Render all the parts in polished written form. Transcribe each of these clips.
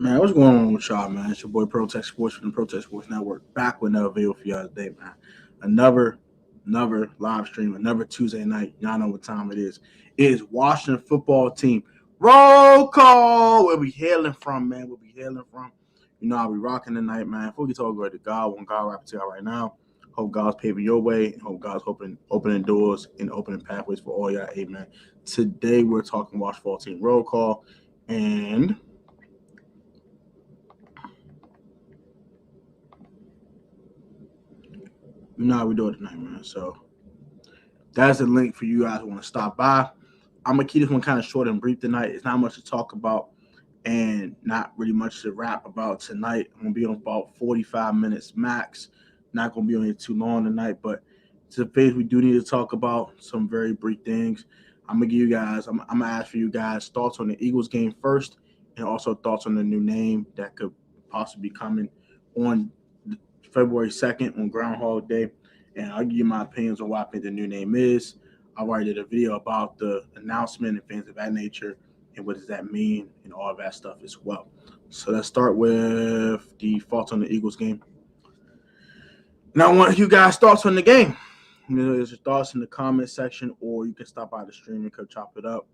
Man, what's going on with y'all, man? It's your boy Protect Sports from the Protect Sports Network. Back with another video for y'all today, man. Another, another live stream, another Tuesday night. Y'all know what time it is. It is Washington football team. Roll call. Where we hailing from, man? Where we hailing from? You know, I'll be rocking tonight, man. Before we talk about to God, one God rapping to y'all right now. Hope God's paving your way and hope God's opening doors and opening pathways for all y'all. Amen. Today we're talking Washington football team roll call. And you know how we do it tonight, man. So that's the link for you guys who want to stop by. I'm gonna keep this one kind of short and brief tonight. It's not much to talk about and not really much to rap about tonight. I'm gonna be on about 45 minutes max. Not gonna be on here too long tonight, but it's a phase we do need to talk about some very brief things. I'm gonna give you guys. I'm gonna ask for you guys thoughts on the Eagles game first, and also thoughts on the new name that could possibly be coming on February 2nd on Groundhog Day, and I'll give you my opinions on what I think the new name is. I already did a video about the announcement and things of that nature, and what does that mean, and all of that stuff as well. So let's start with the thoughts on the Eagles game. Now, I want you guys' thoughts on the game. You know, there's your thoughts in the comment section, or you can stop by the stream and come chop it up,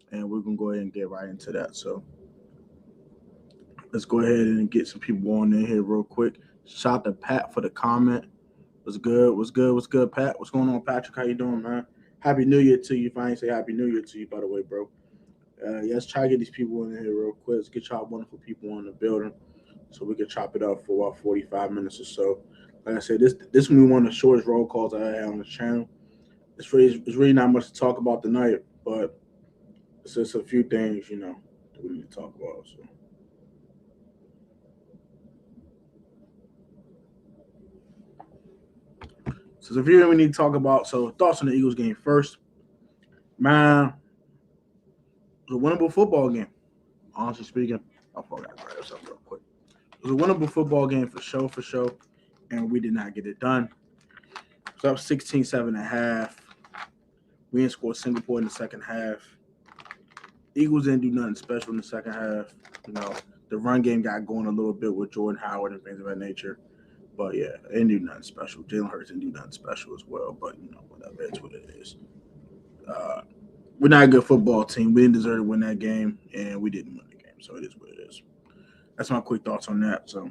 and we're gonna go ahead and get right into that. So let's go ahead and get some people on in here real quick. Shout out to Pat for the comment. What's good? What's good? What's good, Pat? What's going on, Patrick? How you doing, man? Happy New Year to you. If I ain't say Happy New Year to you, by the way, bro. Let's try to get these people in here real quick. Let's get y'all wonderful people in the building so we can chop it up for about 45 minutes or so. Like I said, this will be one of the shortest roll calls I had on the channel. It's really not much to talk about tonight, but it's just a few things, that we need to talk about. So there's a few things we need to talk about. So thoughts on the Eagles game first. Man, it was a winnable football game. Honestly speaking, I forgot to grab something real quick. It was a winnable football game for sure, and we did not get it done. So up 16-7 at half. We didn't score a single point in the second half. Eagles didn't do nothing special in the second half. The run game got going a little bit with Jordan Howard and things of that nature. But yeah, it didn't do nothing special. Jalen Hurts didn't do nothing special as well. But whatever, it's what it is. We're not a good football team. We didn't deserve to win that game, and we didn't win the game. So it is what it is. That's my quick thoughts on that. So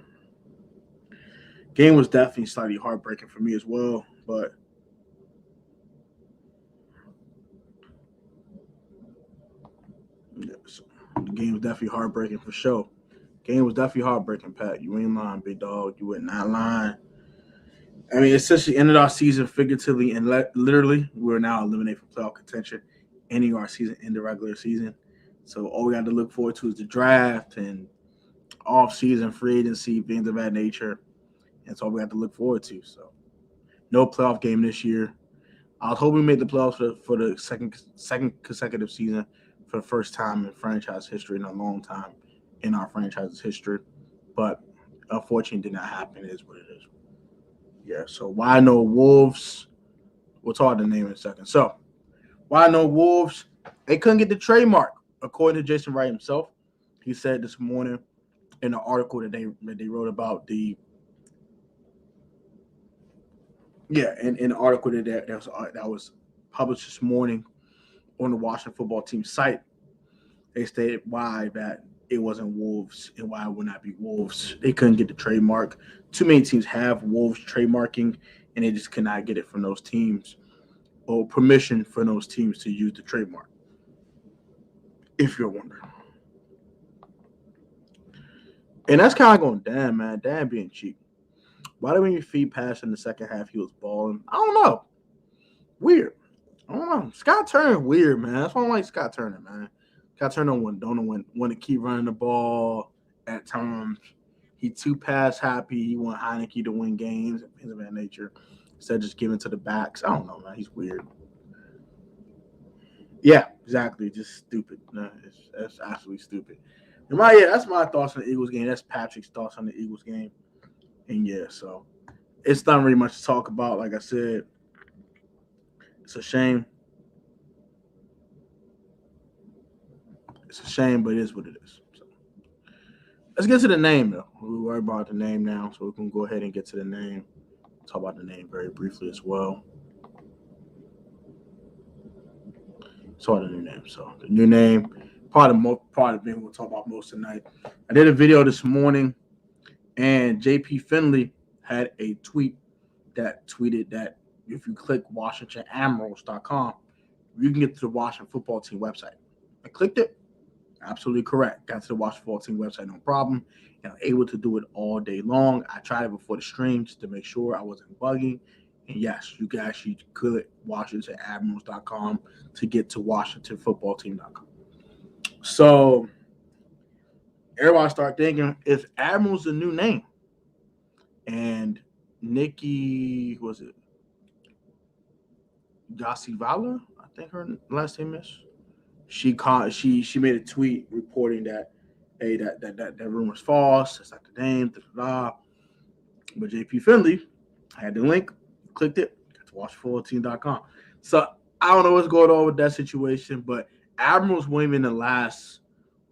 game was definitely slightly heartbreaking for me as well. But yeah, so the game was definitely heartbreaking for sure. Game was definitely heartbreaking, Pat. You ain't lying, big dog. You were not lying. I mean, essentially ended our season figuratively and literally. We're now eliminated from playoff contention, ending our season in the regular season. So all we got to look forward to is the draft and off-season free agency, things of that nature. That's all we have to look forward to. So no playoff game this year. I was hoping we made the playoffs for the second consecutive season for the first time in franchise history in a long time in our franchise's history. But unfortunately, did not happen. It is what it is. Yeah, so why no Wolves? We'll talk about the name in a second. So why no Wolves? They couldn't get the trademark, according to Jason Wright himself. He said this morning in an article that they wrote about the in an article that was published this morning on the Washington football team site. They stated why that it wasn't Wolves and why it would not be Wolves. They couldn't get the trademark. Too many teams have Wolves trademarking, and they just could not get it from those teams or permission for those teams to use the trademark. If you're wondering. And that's kind of going, damn, man. Damn, being cheap. Why did when you feed pass in the second half, he was balling? I don't know. Weird. I don't know. Scott Turner weird, man. That's why I don't like Scott Turner, man. Scott Turner don't know when to keep running the ball at times. He too pass happy. He want Heineke to win games and things of that nature instead of just giving to the backs. I don't know, man. He's weird. Yeah, exactly. Just stupid. No, that's absolutely stupid. That's my thoughts on the Eagles game. That's Patrick's thoughts on the Eagles game. And yeah, so it's not really much to talk about. Like I said, it's a shame. It's a shame, but it is what it is. So, Let's get to the name, though. We'll worry about the name now, so we can go ahead and get to the name. Talk about the name very briefly as well. So the new name. So the new name, part of the thing we'll talk about most tonight. I did a video this morning, and JP Finley had a tweet that tweeted that if you click WashingtonAdmirals.com, you can get to the Washington football team website. I clicked it. Absolutely correct. Got to the Washington football team website, no problem. And I'm able to do it all day long. I tried it before the stream just to make sure I wasn't bugging. And yes, you can actually click WashingtonAdmirals.com to get to WashingtonFootballTeam.com. So everybody start thinking, is Admirals the new name? And Nikki, was it Gasivala? I think her last name is. She made a tweet reporting that, hey, that rumor's false. That's not the name. Blah, blah. But JP Finley had the link, clicked it, got to WashingtonFootballTeam.com. So I don't know what's going on with that situation, but Admirals were even the last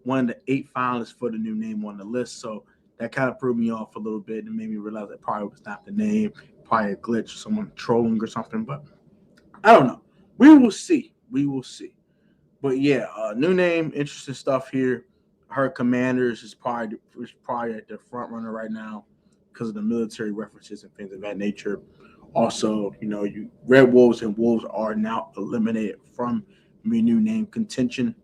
one of the 8 finalists for the new name on the list. So that kind of threw me off a little bit and made me realize that probably was not the name, probably a glitch, someone trolling or something. But I don't know. We will see. But yeah, new name, interesting stuff here. Her Commanders is probably at the front runner right now because of the military references and things of that nature. Also, you Red Wolves and Wolves are now eliminated from new name contention.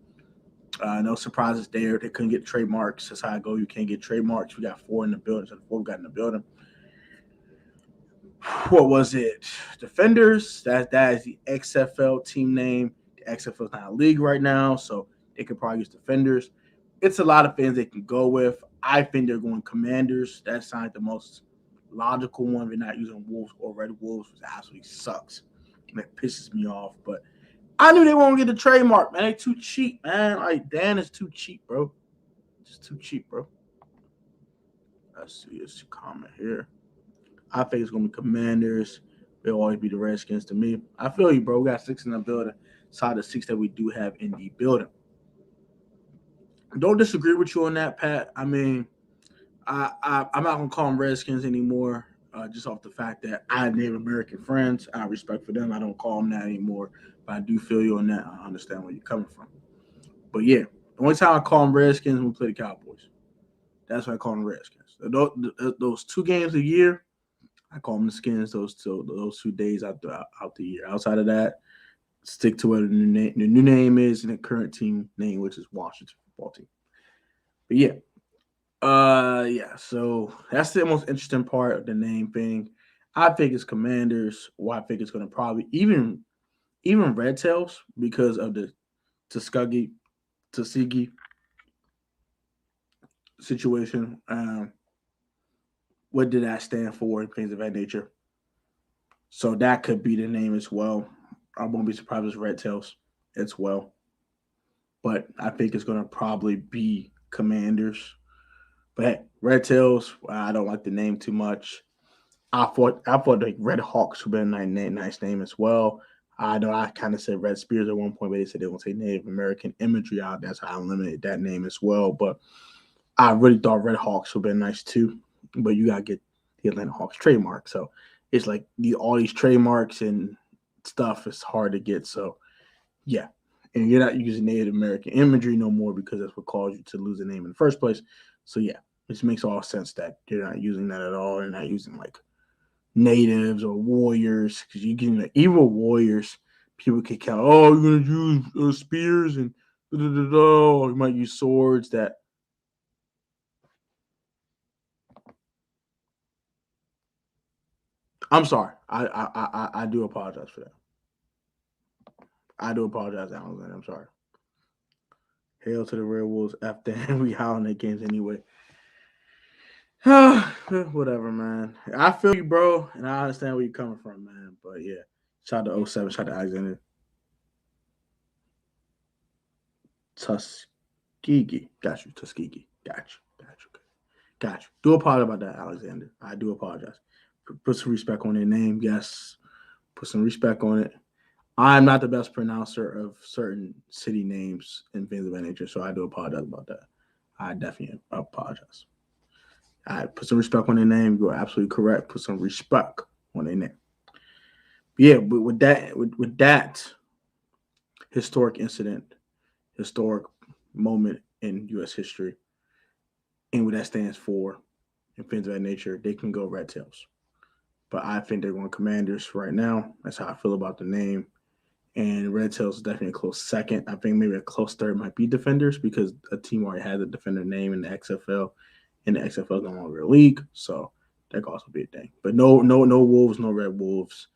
No surprises there. They couldn't get trademarks. That's how I go. You can't get trademarks. We got 4 in the building. So the 4 we got in the building. What was it? Defenders. That is the XFL team name. The XFL is not a league right now, so they could probably use Defenders. It's a lot of things they can go with. I think they're going Commanders. That sounds like the most logical one. They're not using Wolves or Red Wolves, which absolutely sucks. And it pisses me off. But I knew they won't get the trademark, man. They too cheap, man. Like, Dan is too cheap, bro. Just too cheap, bro. Let's see. It's a comment here. I think it's going to be Commanders. They'll always be the Redskins to me. I feel you, bro. We got 6 in the building. Side of 6 that we do have in the building. Don't disagree with you on that, Pat. I mean, I'm not going to call them Redskins anymore, just off the fact that I have Native American friends. I have respect for them. I don't call them that anymore. But I do feel you on that. I understand where you're coming from. But yeah, the only time I call them Redskins is when we play the Cowboys. That's why I call them Redskins. Those 2 games a year, I call them the Skins. Those 2 days out the year. Outside of that, stick to what the new name is and the current team name, which is Washington Football Team. But yeah. So that's the most interesting part of the name thing. I think it's Commanders. Well, I think it's going to probably even Red Tails because of the Tuskegee situation. What did that stand for and things of that nature? So that could be the name as well. I won't be surprised if it's Red Tails as well. But I think it's going to probably be Commanders. But hey, Red Tails, I don't like the name too much. I thought the Red Hawks would be a nice name as well. I know I kind of said Red Spears at one point, but they said they won't say Native American imagery out. That's how I eliminated that name as well. But I really thought Red Hawks would be nice too. But you got to get the Atlanta Hawks trademark. So it's like all these trademarks and stuff is hard to get. So yeah. And you're not using Native American imagery no more because that's what caused you to lose the name in the first place. So yeah, it makes all sense that you're not using that at all. You're not using like natives or warriors because you get the evil warriors. People can count. Oh, you're gonna use spears and or you might use swords. That I'm sorry. I do apologize for that. I do apologize, Alan. I'm sorry. Hail to the Red Wolves. After we howling at games anyway. Whatever, man. I feel you, bro, and I understand where you're coming from, man. But yeah, shout out to 07, shout out to Alexander Tuskegee. Got you, Tuskegee. Got you. Do apologize about that, Alexander. I do apologize. Put some respect on their name. Yes, put some respect on it. I'm not the best pronouncer of certain city names and things of that nature, so I do apologize about that. I definitely apologize. I put some respect on their name. You're absolutely correct. Put some respect on their name. Yeah, but with that historic incident, historic moment in U.S. history, and what that stands for, and things of that nature, they can go Red Tails. But I think they're going Commanders right now. That's how I feel about the name. And Red Tails is definitely a close second. I think maybe a close third might be Defenders because a team already has a Defender name in the XFL, and the XFL is no longer a league, so that could also be a thing. But no Wolves, no Red Wolves.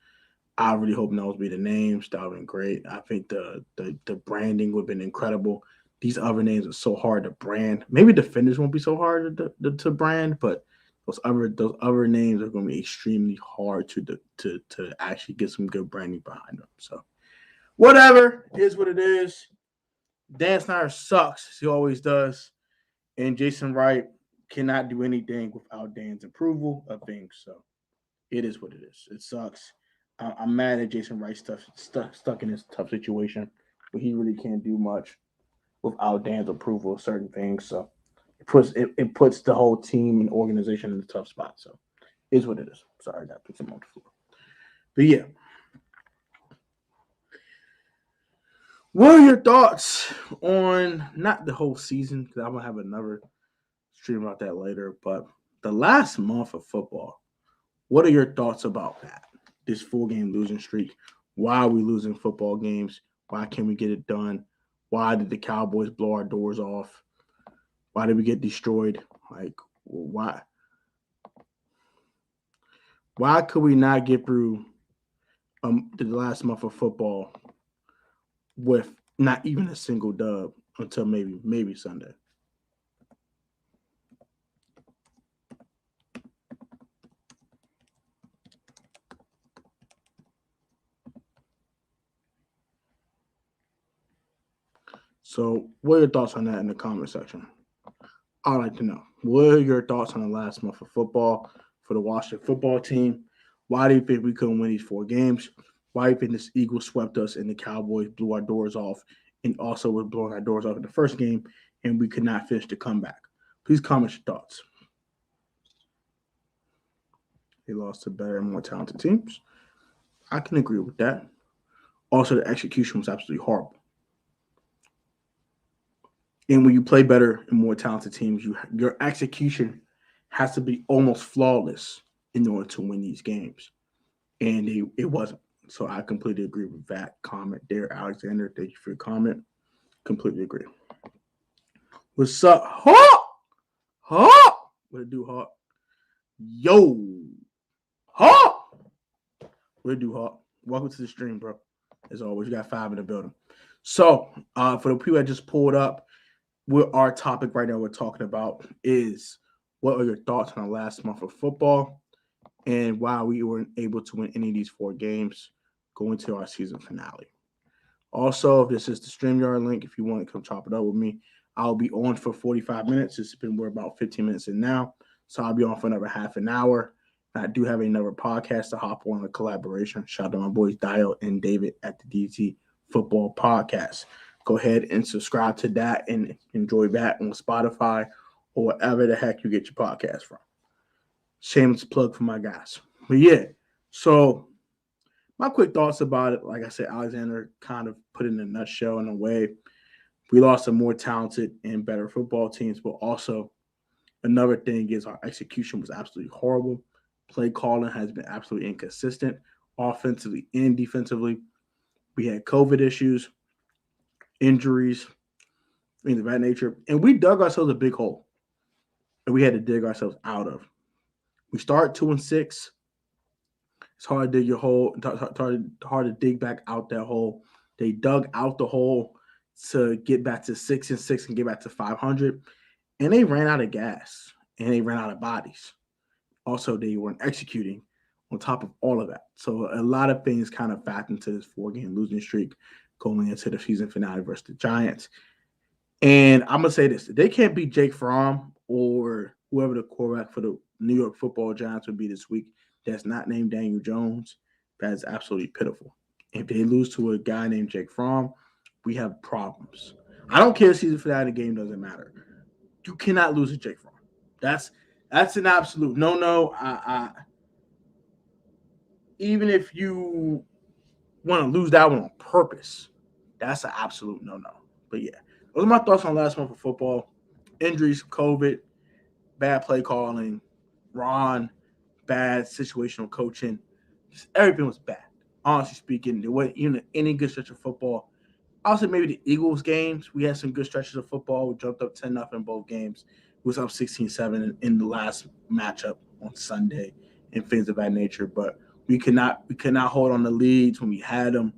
I really hope those be the names. That would have been great. I think the branding would have been incredible. These other names are so hard to brand. Maybe Defenders won't be so hard to brand, but those other names are going to be extremely hard to actually get some good branding behind them. So whatever is what it is. Dan Snyder sucks, as he always does, and Jason Wright cannot do anything without Dan's approval of things. So it is what it is. It sucks. I'm mad at Jason Wright stuck in this tough situation, but he really can't do much without Dan's approval of certain things. So it puts the whole team and organization in a tough spot. So it is what it is. Sorry, I got to put some on the floor. But yeah, what are your thoughts on not the whole season? Because I'm gonna have another stream about that later. But the last month of football, what are your thoughts about that? This 4 game losing streak. Why are we losing football games? Why can't we get it done? Why did the Cowboys blow our doors off? Why did we get destroyed? Like why? Why could we not get through the last month of football with not even a single dub until maybe Sunday? So, what are your thoughts on that in the comment section? I'd like to know. What are your thoughts on the last month of football for the Washington football team? Why do you think we couldn't win these 4 games? Why do you think this Eagles swept us and the Cowboys blew our doors off and also were blowing our doors off in the first game and we could not finish the comeback? Please comment your thoughts. They lost to better and more talented teams. I can agree with that. Also, the execution was absolutely horrible. And when you play better and more talented teams, your execution has to be almost flawless in order to win these games. And it wasn't. So I completely agree with that comment there, Alexander. Thank you for your comment. Completely agree. What's up? Hawk? Hawk? What it do, Hawk? Yo. Hawk? What it do, Hawk? Welcome to the stream, bro. As always, you got 5 in the building. So for the people that just pulled up, what our topic right now we're talking about is what are your thoughts on the last month of football and why we weren't able to win any of these 4 games going to our season finale. Also, if this is the StreamYard link, if you want to come chop it up with me, I'll be on for 45 minutes. We're about 15 minutes in now, so I'll be on for another half an hour. I do have another podcast to hop on, a collaboration. Shout out to my boys Dial and David at the DT Football Podcast. Go ahead and subscribe to that and enjoy that on Spotify or wherever the heck you get your podcast from. Shameless plug for my guys. But yeah, so my quick thoughts about it, like I said, Alexander kind of put it in a nutshell in a way. We lost some more talented and better football teams, but also another thing is our execution was absolutely horrible. Play calling has been absolutely inconsistent, offensively and defensively. We had COVID issues, injuries, things of that nature, and we dug ourselves a big hole that we had to dig ourselves out of. We start 2-6. It's hard to dig your hole. Hard to dig back out that hole. They dug out the hole to get back to 6-6 and get back to 500, and they ran out of gas and they ran out of bodies. Also, they weren't executing on top of all of that. So a lot of things kind of factored into this 4 game losing streak going into the season finale versus the Giants. And I'm gonna say this: they can't beat Jake Fromm or whoever the quarterback for the New York Football Giants would be this week. That's not named Daniel Jones. That is absolutely pitiful. If they lose to a guy named Jake Fromm, we have problems. I don't care if season finale game doesn't matter. You cannot lose to Jake Fromm. That's That's an absolute no. Even if you want to lose that one on purpose, that's an absolute no. But yeah, those are my thoughts on last month for football. Injuries, COVID, bad play calling, Ron, bad situational coaching. Just everything was bad. Honestly speaking, there wasn't even any good stretch of football. I'll say maybe the Eagles games. We had some good stretches of football. We jumped up 10-0 in both games. We was up 16-7 in the last matchup on Sunday and things of that nature. But we could not hold on the leads when we had them.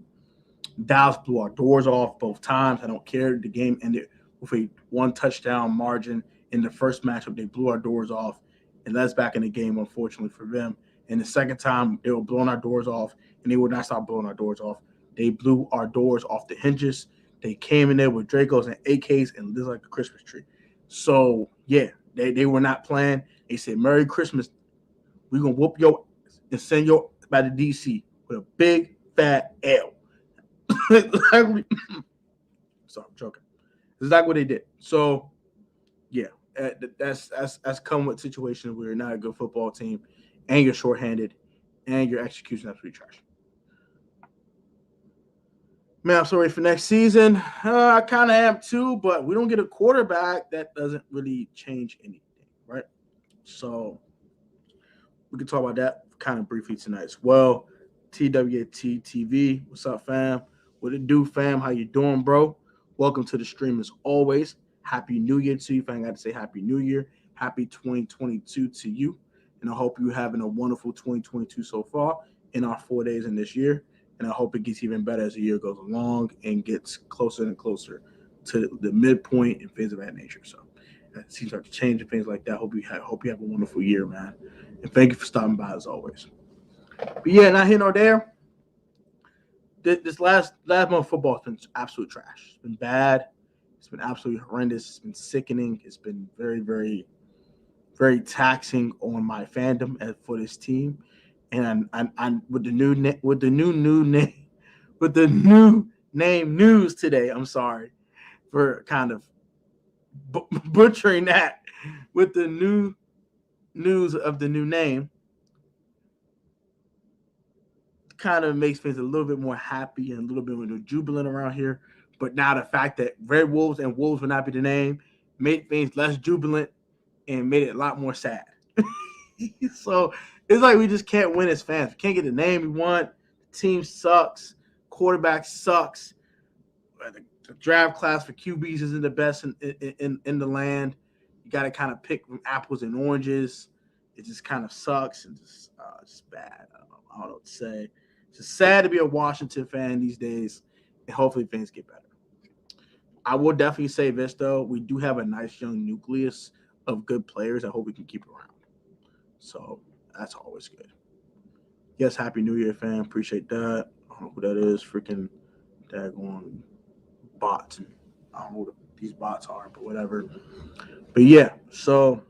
Dallas blew our doors off both times. I don't care. The game ended with a one touchdown margin in the first matchup. They blew our doors off and let us back in the game, unfortunately for them. And the second time, they were blowing our doors off, and they would not stop blowing our doors off. They blew our doors off the hinges. They came in there with Dracos and AKs and lit like a Christmas tree. So, yeah, they were not playing. They said, Merry Christmas. We're going to whoop your and send your by the DC with a big, fat L. Sorry, I'm joking. It's like what they did. So, yeah, that's come with situations where you're not a good football team, and you're shorthanded, and your execution absolutely trash. Man, I'm sorry for next season. I kind of am too, but we don't get a quarterback. That doesn't really change anything, right? So we can talk about that kind of briefly tonight as well. TWT TV, what's up, fam? What it do, fam? How you doing, bro? Welcome to the stream as always. Happy New Year to you. If I ain't got to say Happy New Year, Happy 2022 to you. And I hope you're having a wonderful 2022 so far in our 4 days in this year. And I hope it gets even better as the year goes along and gets closer and closer to the midpoint and things of that nature. So that seems like to change and things like that. Hope you have a wonderful year, man. And thank you for stopping by as always. But yeah, not here nor there. This last month of football has been absolute trash. It's been bad. It's been absolutely horrendous. It's been sickening. It's been very, very, very taxing on my fandom for this team. And I'm with the new name news today. I'm sorry for kind of butchering that with the new news of the new name. Kind of makes things a little bit more happy and a little bit more jubilant around here. But now the fact that Red Wolves and Wolves would not be the name made things less jubilant and made it a lot more sad. So it's like we just can't win as fans. We can't get the name we want. The team sucks. Quarterback sucks. The draft class for QBs isn't the best in the land. You got to kind of pick from apples and oranges. It just kind of sucks and just bad. I don't know what to say. It's just sad to be a Washington fan these days, and hopefully things get better. I will definitely say this, though. We do have a nice young nucleus of good players. I hope we can keep around. So that's always good. Yes, Happy New Year, fam. Appreciate that. I don't know who that is. Freaking daggone bots. I don't know who these bots are, but whatever. But yeah, so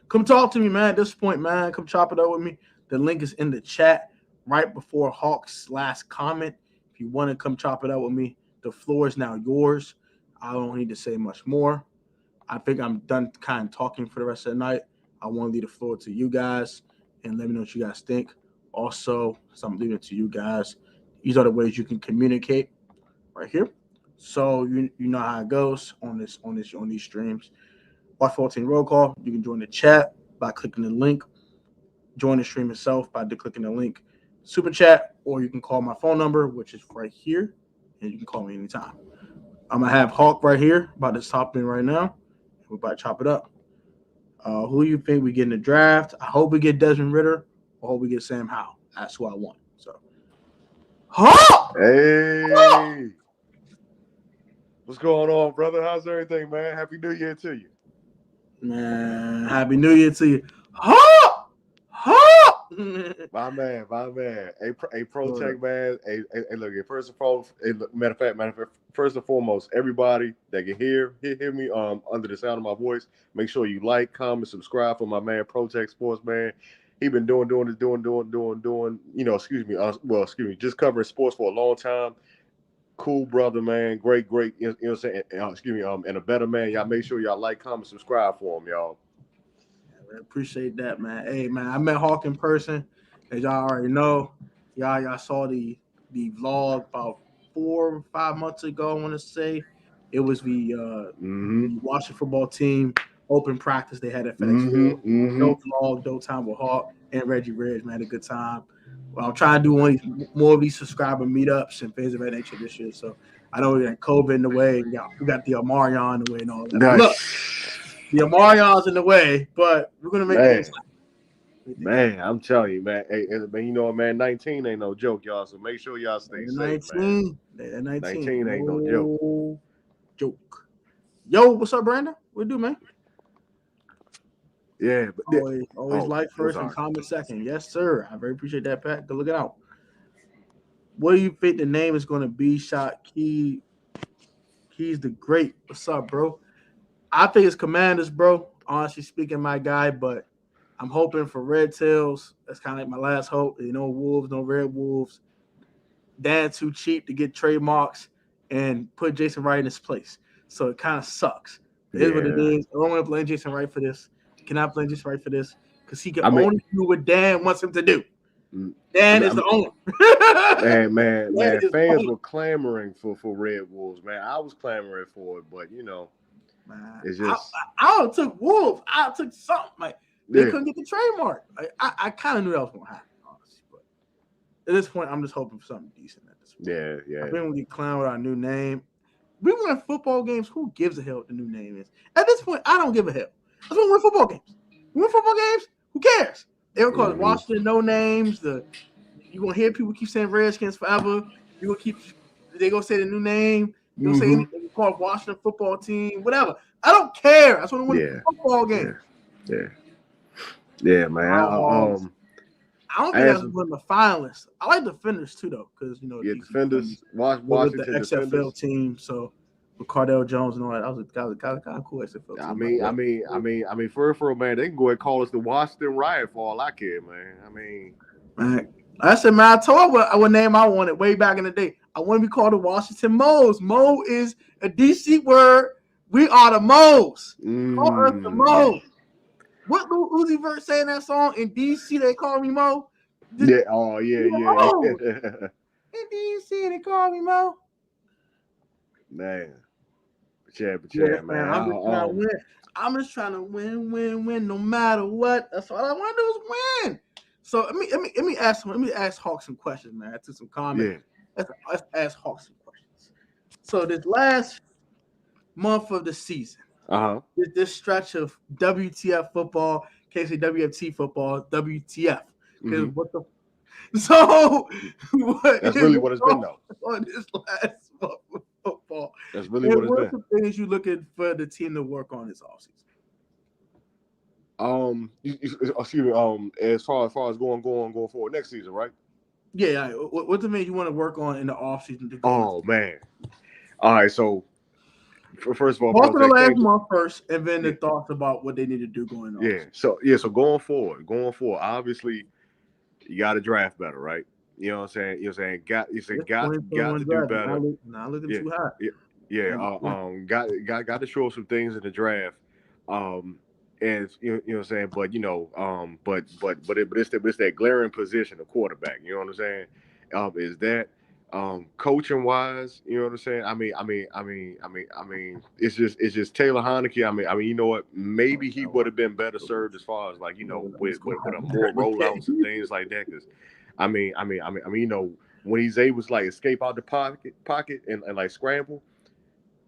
come talk to me, man. At this point, man, come chop it up with me. The link is in the chat right before Hawk's last comment. If you want to come chop it up with me, the floor is now yours. I don't need to say much more. I think I'm done kind of talking for the rest of the night. I want to leave the floor to you guys and let me know what you guys think. Also, so I'm leaving it to you guys. These are the ways you can communicate right here. So you know how it goes on these streams. Watch 14 Roll Call. You can join the chat by clicking the link. Join the stream itself by clicking the link. Super chat, or you can call my phone number, which is right here, and you can call me anytime. I'm gonna have Hawk right here, about to stop in right now. We're about to chop it up. Who do you think we get in the draft? I hope we get Desmond Ridder. I hope we get Sam Howell. That's who I want. So, Hawk! Hey! What's going on, brother? How's everything, man? Happy New Year to you. Man, Happy New Year to you. Hawk! Hawk! My man. Hey, Protect, man. Hey, look, first and foremost, matter of fact, first and foremost, everybody that can hear me under the sound of my voice, make sure you like, comment, subscribe for my man Protect Sports, man. He been doing, just covering sports for a long time. Cool brother, man. Great, you know what I'm saying? And a better man. Y'all make sure y'all like, comment, subscribe for him, y'all. I appreciate that, man. Hey, man, I met Hawk in person, as y'all already know. Y'all saw the vlog about 4 or 5 months ago. I want to say it was the Washington football team open practice they had at FedEx Field. Dope vlog, dope time with Hawk and Reggie Ridge, man. Had a good time. Well, I'm trying to do more of these subscriber meetups and things of that nature this year. So I know we got COVID in the way. We got the Omarion in the way and all that. But look, the Omarion's in the way, but we're gonna make things happen. Man, I'm telling you, man. Hey, man, you know what, man? 19 ain't no joke, y'all. So make sure y'all stay safe, man. 19 ain't no joke. Yo, what's up, Brandon? What do, man? Yeah, but always like first and comment second. Yes, sir. I very appreciate that, Pat. Good looking out. What do you think the name is going to be? Shot Key. He's the great. What's up, bro? I think it's Commanders, bro. Honestly speaking, my guy, but I'm hoping for Red Tails. That's kind of like my last hope. No Wolves, no Red Wolves. Dan too cheap to get trademarks and put Jason Wright in his place. So it kind of sucks. It is what it is. I don't want to blame Jason Wright for this. Cannot blame Jason Wright for this because he can only do what Dan wants him to do. Dan is the owner. man. Fans were clamoring for Red Wolves, man. I was clamoring for it, but man, it's just I took Wolves. I took something like they couldn't get the trademark. I kind of knew that was gonna happen, honestly. But at this point, I'm just hoping for something decent at this point. Yeah. I think we get clowned with our new name. We win football games. Who gives a hell what the new name is? At this point, I don't give a hell. Let's win football games. We win football games. Who cares? They will call it Washington no names. You're gonna hear people keep saying Redskins forever. They gonna say the new name. They'll say anything. They call it Washington football team, whatever. I don't care. I just want to win football games. Yeah, man. I don't think that's one of the finalists. I like defenders too, though, because defenders. Washington the XFL defenders. team. So with Cardell Jones and all that, that was kind of cool XFL team. I mean, for real, man, they can go ahead and call us the Washington Riot for all I care, man. Man, I said, man, I told what name I wanted way back in the day. I want to be called the Washington Moes. Mo is a DC word. We are the Moes. Call us the Moes. What Lil Uzi Vert saying that song in DC? They call me Mo. Yeah. In DC, they call me Mo. Man, but man. I'm just trying to win, no matter what. That's all I want to do is win. So let me ask Hawk some questions, man. I took some comments. Let's ask Hawk some questions. So this last month of the season, this stretch of WTF football, can't say WFT football, WTF. Because that's really what it's been though. On this last month of football, that's really what it's been. What's the things you looking for the team to work on this offseason? Excuse me. As far as going forward next season, right? Yeah. What's the things you want to work on in the offseason? Oh man. All right. So first of all, talk for the last month first, and then the thoughts about what they need to do going on. So going forward, obviously, you got to draft better, right? You know what I'm saying? Got to do better. Not looking too hot. Got to show some things in the draft. And you know what I'm saying, but it's that glaring position of quarterback. You know what I'm saying? Is that coaching wise? You know what I'm saying? I mean, it's just Taylor Heineke. I mean, you know what? Maybe he would have been better served as far as with a more rollouts and things like that. Because I mean, when he's able to escape out the pocket and scramble,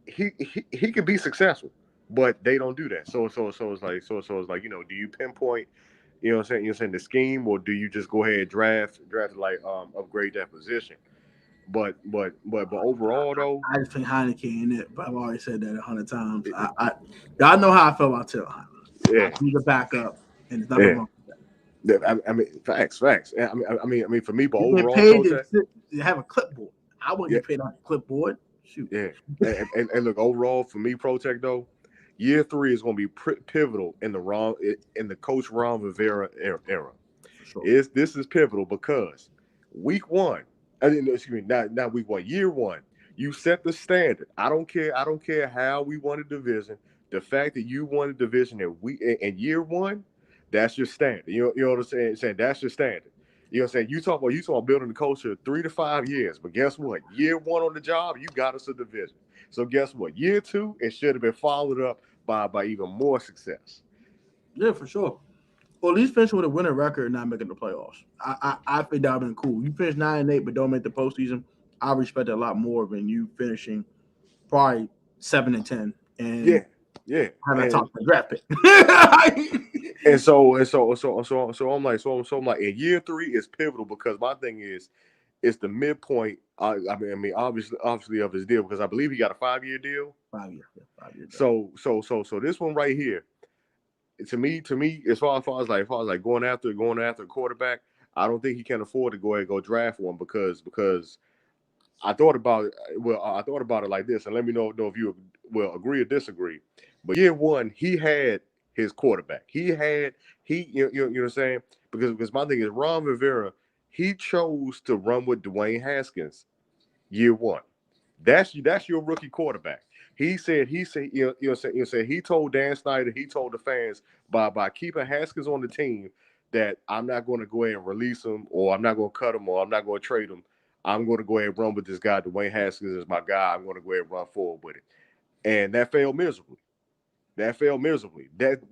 he could be successful. But they don't do that. So it's like, do you pinpoint, what I'm saying, the scheme, or do you just go ahead and draft upgrade that position? But overall though, I just think Heineke in it. But I've already said that 100 times. Y'all know how I feel about Taylor Heineke. Yeah, he's a backup, and there's nothing wrong with that. I mean, facts. I mean, for me, but you overall, paid to have a clipboard. I wouldn't get paid on a clipboard. Shoot. Yeah, and look, overall for me, Protect though. Year 3 is going to be pivotal in the Coach Ron Rivera era. Sure. This is pivotal because week 1, not week 1, year 1, you set the standard. I don't care how we won a division. The fact that you won a division in year 1, That's your standard. You know what I'm saying? Saying that's your standard. You know what I'm saying? You talk about building the culture 3 to 5 years, but guess what? Year 1 on the job, you got us a division. So guess what? Year 2, it should have been followed up by even more success. Yeah, for sure. Or at least finish with a winning record and not making the playoffs. I think that would have been cool. You finish 9-8 but don't make the postseason. I respect it a lot more than you finishing probably 7-10 Yeah, and yeah. having a And top 10 draft pick. so I'm like in year 3 is pivotal because my thing is it's the midpoint. Obviously of his deal because I believe he got a 5-year deal. 5 year, yeah, 5 year. So this one right here, to me, as far as going after a quarterback, I don't think he can afford to go ahead and go draft one because I thought about it. Well, I thought about it like this, and let me know if you will agree or disagree. But year 1, he had his quarterback. You know what I'm saying? Because my thing is Ron Rivera, he chose to run with Dwayne Haskins year 1. That's your rookie quarterback. He told Dan Snyder, he told the fans by keeping Haskins on the team that I'm not going to go ahead and release him, or I'm not going to cut him, or I'm not going to trade him. I'm going to go ahead and run with this guy. Dwayne Haskins is my guy. I'm going to go ahead and run forward with it. And that failed miserably. That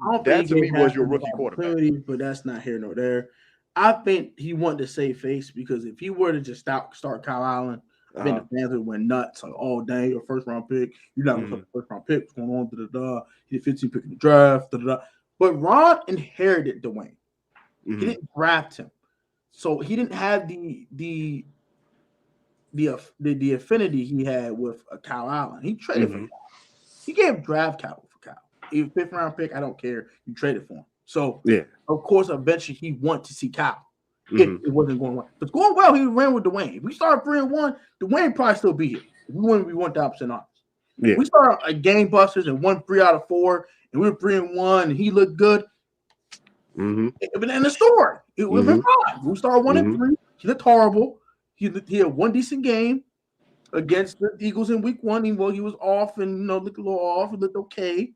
I don't that think to he me was has your the rookie quarterback. opportunity, but that's not here nor there. I think he wanted to save face because if he were to just start Kyle Allen, I think the fans would went nuts. Like, oh, dang, your first round pick. You're not going to first round pick. What's going on? Da-da-da. He did 15 pick in the draft. Da-da-da. But Ron inherited Dwayne. He didn't draft him. So he didn't have the affinity he had with Kyle Allen. He traded for Kyle. He gave draft capital for Kyle. Even 5th round pick, I don't care. You traded for him. So, yeah, of course, eventually he wanted to see Kyle. If it wasn't going well. If it's going well, he ran with Dwayne. If we start 3-1, Dwayne probably still be here. We wouldn't be 1,000% honest. yeah. We start a game busters and won 3 out of 4, and we were 3-1, and he looked good. It would have been in the story. It would have been fine. We started 1-3. He looked horrible. He had one decent game against the Eagles in week 1. Even though he was off and looked a little off, it looked okay.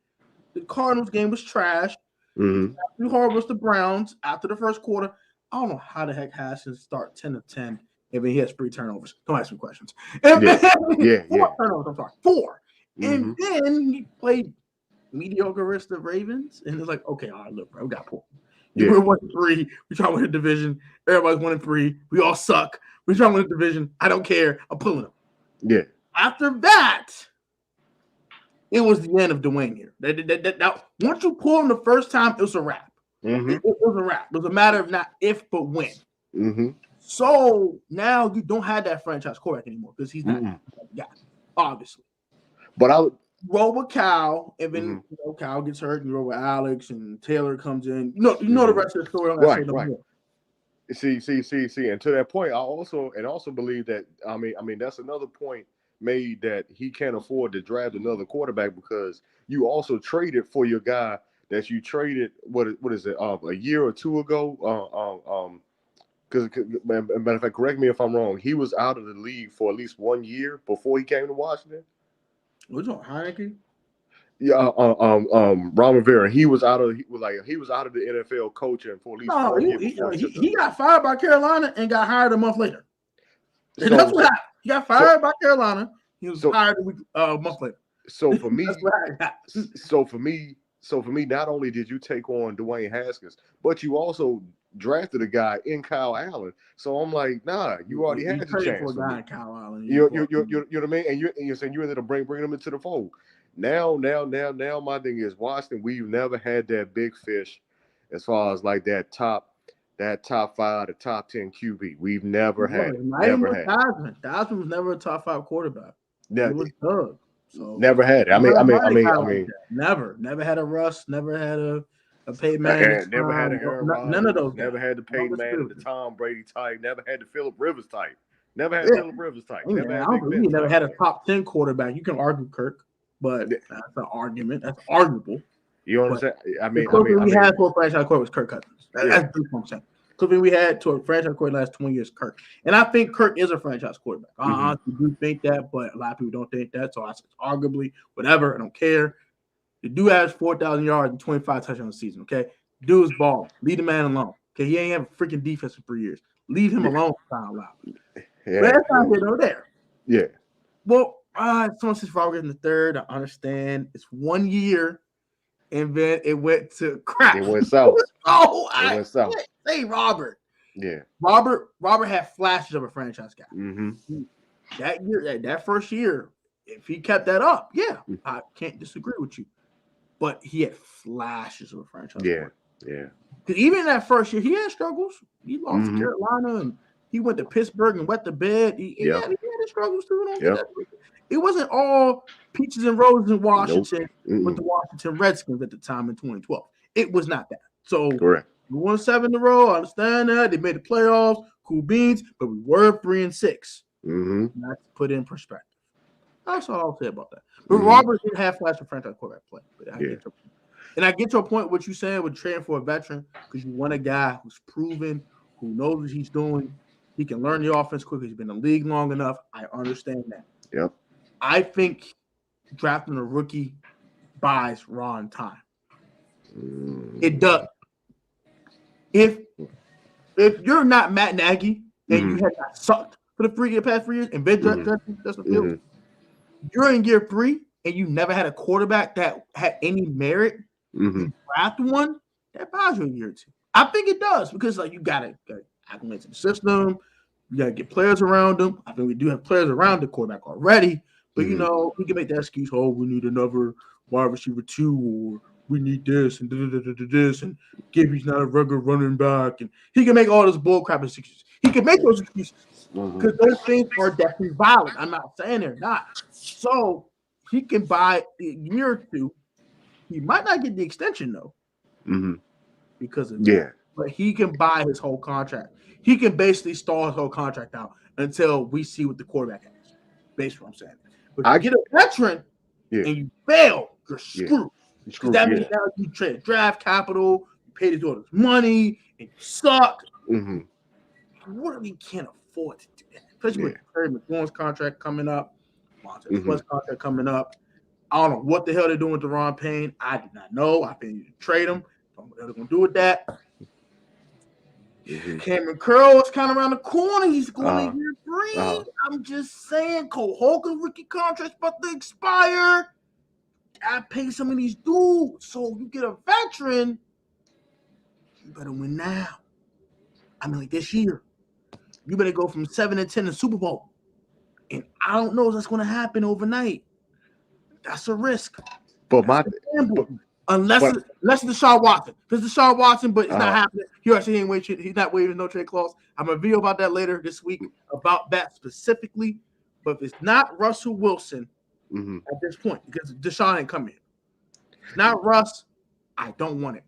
The Cardinals game was trash. Too horrible was the Browns after the first quarter. I don't know how the heck Haskins start 10 of 10 if he has 3 turnovers. Don't ask me questions. And then 4 turnovers. I'm sorry, 4. And then he played mediocre the Ravens, and it's like, okay, all right, look, bro, we got pulled. We're 1-3. We try to win a division. Everybody's 1-3. We all suck. We try to win a division. I don't care. I'm pulling them. Yeah. After that, it was the end of Dwayne here. That once you pull him the first time, it was a wrap. It was a wrap. It was a matter of not if, but when. So now you don't have that franchise quarterback anymore because he's not that guy, obviously. But I would roll with Cal, and then Cal gets hurt, and you roll with Alex, and Taylor comes in. You know the rest of the story. Right. See, and to that point, I also believe that I mean that's another point made that he can't afford to draft another quarterback because you also traded for your guy that you traded what is it a year or 2 ago because matter of fact, correct me if I'm wrong, he was out of the league for at least 1 year before he came to Washington. Which one, Heineke? Yeah, Ron Rivera. He was out of the NFL coaching for at least 1 year. He got fired by Carolina and got hired a month later. And that's what happened. He got fired by Carolina. He was hired a month later. So for me, not only did you take on Dwayne Haskins, but you also drafted a guy in Kyle Allen. So I'm like, nah, you already had the chance. For a guy in Kyle Allen. You know what I mean? And you're saying you ended up bringing him into the fold. Now, my thing is Washington. We've never had that big fish, as far as like that top 5 to top 10 QB. We've never had. Dodson was never a top 5 quarterback. It was Doug. So never had it. I mean, never had a Russ. Never had a Peyton Manning. Never had a Aaron Rodgers. None of those. Never had the Peyton Manning, the Tom Brady type. Never had the Phillip Rivers type. Never had Phillip Rivers type. Never had a top 10 quarterback. You can argue Kirk, but that's an argument. That's arguable. You understand? The closest we had to a franchise quarterback was Kirk Cousins. That's what I'm saying. Closest we had to a franchise quarterback last 20 years, Kirk. And I think Kirk is a franchise quarterback. I honestly do think that, but a lot of people don't think that. So I said, arguably, whatever. I don't care. The dude has 4,000 yards and 25 touchdowns a season. Okay, Dude's ball. Leave the man alone. Okay, he ain't have a freaking defense for 3 years. Leave him alone. Time out. Yeah, But that's not here nor there. yeah. Well, someone says Robert in the third. I understand. It's 1 year, and then it went to crap. It went south. I went south. can't say Robert. Yeah. Robert had flashes of a franchise guy. Mm-hmm. That year, that first year, if he kept that up, yeah, I can't disagree with you. But he had flashes of a franchise. Yeah, yeah. Because even in that first year, he had struggles. He lost to Carolina, and he went to Pittsburgh and wet the bed. He had his struggles too. It wasn't all peaches and roses in Washington with the Washington Redskins at the time in 2012. It was not that. So correct. We won 7 in a row. I understand that. They made the playoffs. Cool beans. But we were 3-6. That's put in perspective. That's all I'll say about that. But Robert did have flash of franchise quarterback play. But I get your point, what you saying with trading for a veteran, because you want a guy who's proven, who knows what he's doing. He can learn the offense quickly. He's been in the league long enough. I understand that. Yep. I think drafting a rookie buys Ron time. It does. If you're not Matt Nagy and you have not sucked for the past 3 years and been drafting Justin Fields, you're in year 3 and you never had a quarterback that had any merit. You draft one, that buys you a year or 2. I think it does because you gotta acclimate to the system. You gotta get players around them. I think we do have players around the quarterback already, but we can make that excuse. Oh, we need another wide receiver 2, or we need this and this, and Gibby's not a regular running back, and he can make all those bullcrap excuses. He can make those excuses because those things are definitely valid. I'm not saying they're not. So he can buy a year or 2. He might not get the extension though, because of that. But he can buy his whole contract. He can basically stall his whole contract out until we see what the quarterback has. Based on what I'm saying. But if you get a veteran and you fail, you're screwed. Because that means now you trade draft capital, you pay the daughters money, and you suck. We can't afford to do that. Especially with Terry McLaurin's contract coming up, Montez Sweat's contract coming up. I don't know what the hell they're doing with Deron Payne. I do not know. I think you should trade him. I don't know what they're going to do with that. Cameron Curl is kind of around the corner. He's going to year 3. I'm just saying, Cole Hogan's rookie contract's about to expire. I pay some of these dudes. So you get a veteran, you better win now. I mean, this year. You better go from 7-10 in Super Bowl. And I don't know if that's going to happen overnight. That's a risk. But unless it's Deshaun Watson. If it's Deshaun Watson, but it's not happening. He's not waiving no trade clause. I'm going to video about that later this week about that specifically. But if it's not Russell Wilson at this point, because Deshaun ain't coming. It's not Russ. I don't want it.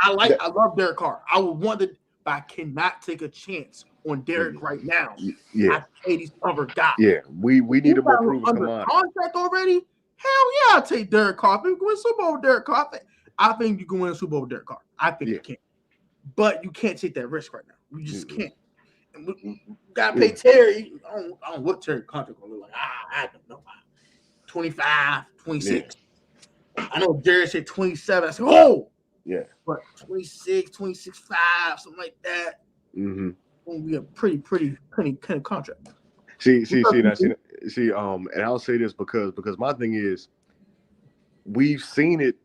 I love Derek Carr. I would want it, but I cannot take a chance on Derek right now. I pay these other guys. We need a more proven contract already. Hell yeah, I'll take Derek Carr. If you can win a Super Bowl with Derek Carr, I think you can win a Super Bowl with Derek Carr. I think you can. But you can't take that risk right now. You just can't. And we got to pay Terry. I don't know what Terry contract going to look like. I don't know. 25, 26. I know Jared said 27. I said, but 26, 26.5, something like that. Going to be a pretty kind of contract. And I'll say this because my thing is, we've seen it.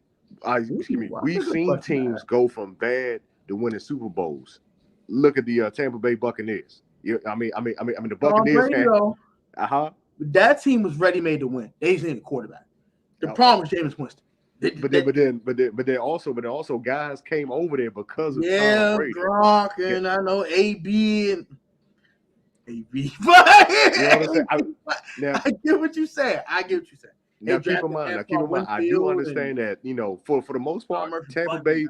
We've seen teams go from bad to winning Super Bowls. Look at the Tampa Bay Buccaneers. I mean the Buccaneers. That team was ready made to win. They just needed a quarterback. The problem was Jameis Winston. But then also guys came over there because of Tom Brady. Gronk and I know AB and AB. I get what you said. Now keep in mind, I do understand that, for the most part, Tampa Bay